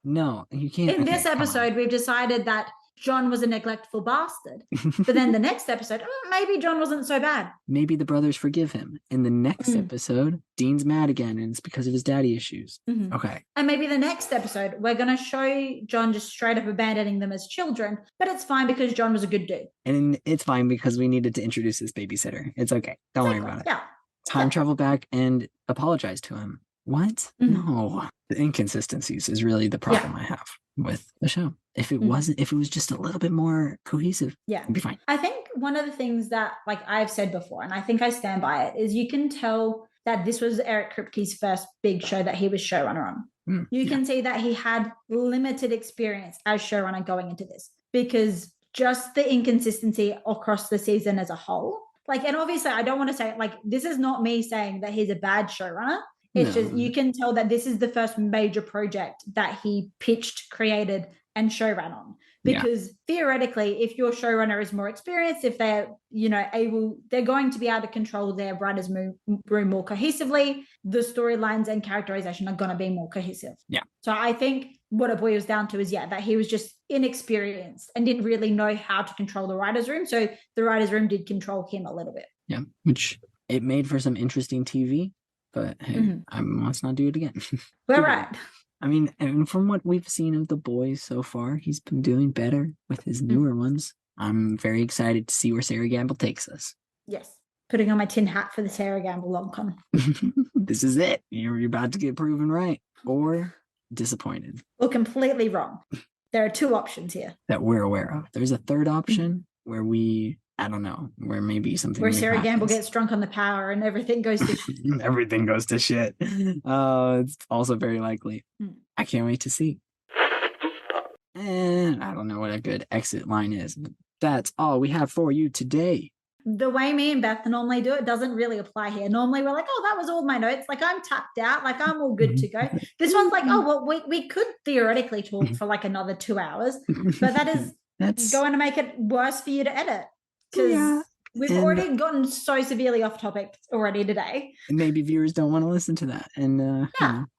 No, you can't. In this episode, we've decided that John was a neglectful bastard. But then the next episode, maybe John wasn't so bad. Maybe the brothers forgive him. In the next episode, Dean's mad again, and it's because of his daddy issues. Okay. And maybe the next episode, we're going to show John just straight up abandoning them as children, but it's fine because John was a good dude. And it's fine because we needed to introduce this babysitter. It's okay. Don't worry about it. Yeah. Time travel back and apologize to him. What? No. The inconsistencies is really the problem I have with the show. If it wasn't, if it was just a little bit more cohesive, it'd be fine. I think one of the things that, like I've said before, and I think I stand by it, is you can tell that this was Eric Kripke's first big show that he was showrunner on. You can see that he had limited experience as showrunner going into this, because just the inconsistency across the season as a whole, like, and obviously I don't want to say, like, this is not me saying that he's a bad showrunner. It's just, you can tell that this is the first major project that he pitched, created, and showran on. Because theoretically, if your showrunner is more experienced, if they're, they're going to be able to control their writer's room more cohesively, the storylines and characterization are going to be more cohesive. Yeah. So I think what it boils down to is, that he was just inexperienced and didn't really know how to control the writer's room. So the writer's room did control him a little bit. Yeah, which it made for some interesting TV. But hey, let's not do it again. We're right. I mean, and from what we've seen of The Boys so far, he's been doing better with his newer ones. I'm very excited to see where Sarah Gamble takes us. Yes. Putting on my tin hat for the Sarah Gamble long-con. This is it. You're about to get proven right or disappointed. Or completely wrong. There are 2 options here. That we're aware of. There's a third option where I don't know, where maybe something where Sarah Gamble gets drunk on the power and everything goes to shit. Everything goes to shit. It's also very likely. I can't wait to see. And I don't know what a good exit line is, but that's all we have for you today. The way me and Beth normally do it doesn't really apply here. Normally we're like, oh, that was all my notes. Like, I'm tapped out. Like, I'm all good to go. This one's like, oh, well, we could theoretically talk for like another 2 hours, but that's going to make it worse for you to edit. Because we've already gotten so severely off topic already today. And maybe viewers don't want to listen to that. And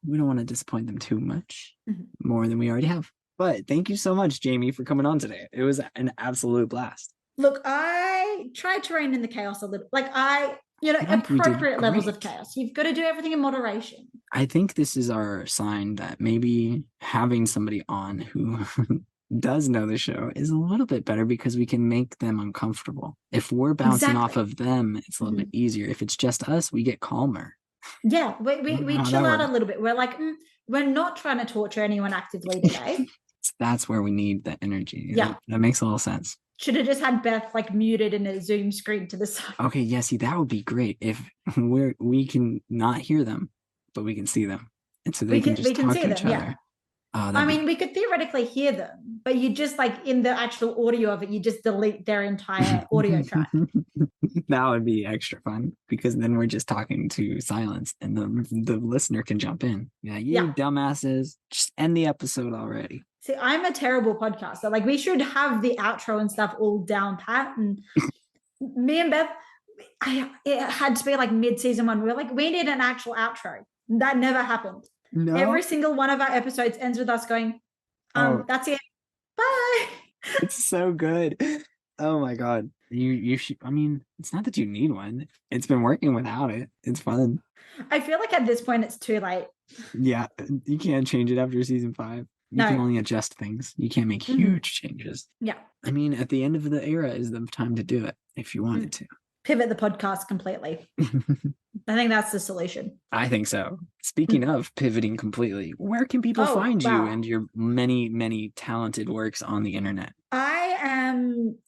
we don't want to disappoint them too much, more than we already have. But thank you so much, Jamie, for coming on today. It was an absolute blast. Look, I tried to rein in the chaos a little. Like appropriate levels of chaos. You've got to do everything in moderation. I think this is our sign that maybe having somebody on who does know the show is a little bit better, because we can make them uncomfortable. If we're bouncing off of them, it's a little bit easier. If it's just us, we get calmer. Yeah, we chill out a little bit. We're like, we're not trying to torture anyone actively today. That's where we need the energy. Yeah, that makes a little sense. Should have just had Beth like muted in a Zoom screen to the side. Okay, yeah, see, that would be great if we can not hear them, but we can see them, and so they can just talk to each other. I mean, we could theoretically hear them, but you just like in the actual audio of it, you just delete their entire audio track. That would be extra fun because then we're just talking to silence and the listener can jump in. Yeah, you dumbasses, just end the episode already. See, I'm a terrible podcaster. Like, we should have the outro and stuff all down pat. And me and Beth, it had to be like mid-season one. We were like, we need an actual outro. That never happened. No. Every single one of our episodes ends with us going, that's it. Bye. It's so good. Oh my God. You should, I mean, it's not that you need one. It's been working without it. It's fun. I feel like at this point it's too late. Yeah, you can't change it after season 5. You can only adjust things. You can't make huge changes. Yeah. I mean, at the end of the era is the time to do it if you wanted to. Pivot the podcast completely. I think that's the solution. I think so. Speaking of pivoting completely, where can people find you and your many, many talented works on the internet? I am,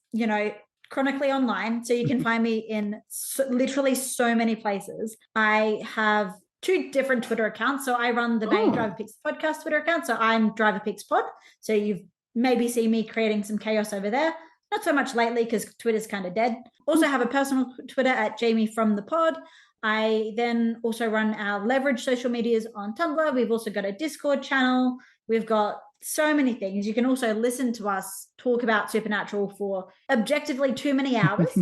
chronically online. So you can find me in literally so many places. I have 2 different Twitter accounts. So I run the main Driver Picks podcast Twitter account. So I'm Driver Picks Pod. So you've maybe seen me creating some chaos over there. Not so much lately because Twitter's kind of dead. Also have a personal Twitter at Jamie from the pod. I then also run our leverage social medias on Tumblr. We've also got a Discord channel. We've got so many things. You can also listen to us talk about Supernatural for objectively too many hours.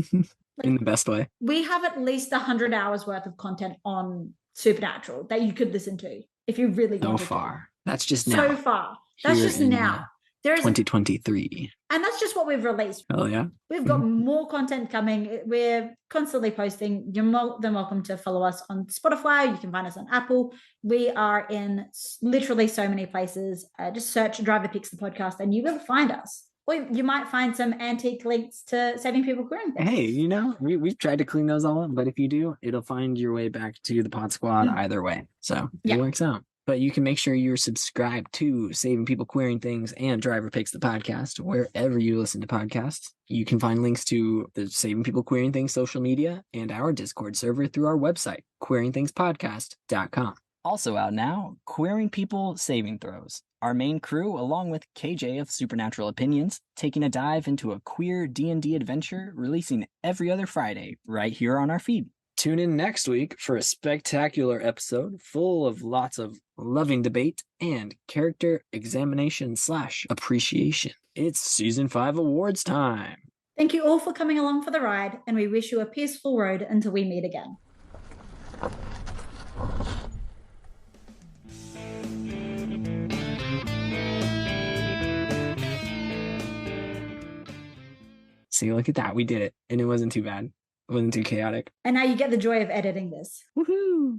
In the best way. We have at least 100 hours worth of content on Supernatural that you could listen to if you really wanted to. So far. That's just now. So far. That's just now. There's 2023. And that's just what we've released. Oh, yeah. We've got more content coming. We're constantly posting. You're more than welcome to follow us on Spotify. You can find us on Apple. We are in literally so many places. Just search Driver Picks the podcast and you will find us. Or you might find some antique links to Saving People Queering Things. Hey, we've tried to clean those all up, but if you do, it'll find your way back to the PodSquad either way. So it works out. But you can make sure you're subscribed to Saving People Queering Things and Driver Picks the podcast wherever you listen to podcasts. You can find links to the Saving People Queering Things social media and our Discord server through our website, queeringthingspodcast.com. Also out now, Queering People Saving Throws. Our main crew, along with KJ of Supernatural Opinions, taking a dive into a queer D&D adventure, releasing every other Friday right here on our feed. Tune in next week for a spectacular episode full of lots of loving debate and character examination / appreciation. It's season 5 awards time. Thank you all for coming along for the ride, and we wish you a peaceful road until we meet again. See, look at that. We did it. And it wasn't too bad. It wasn't too chaotic. And now you get the joy of editing this. Woohoo!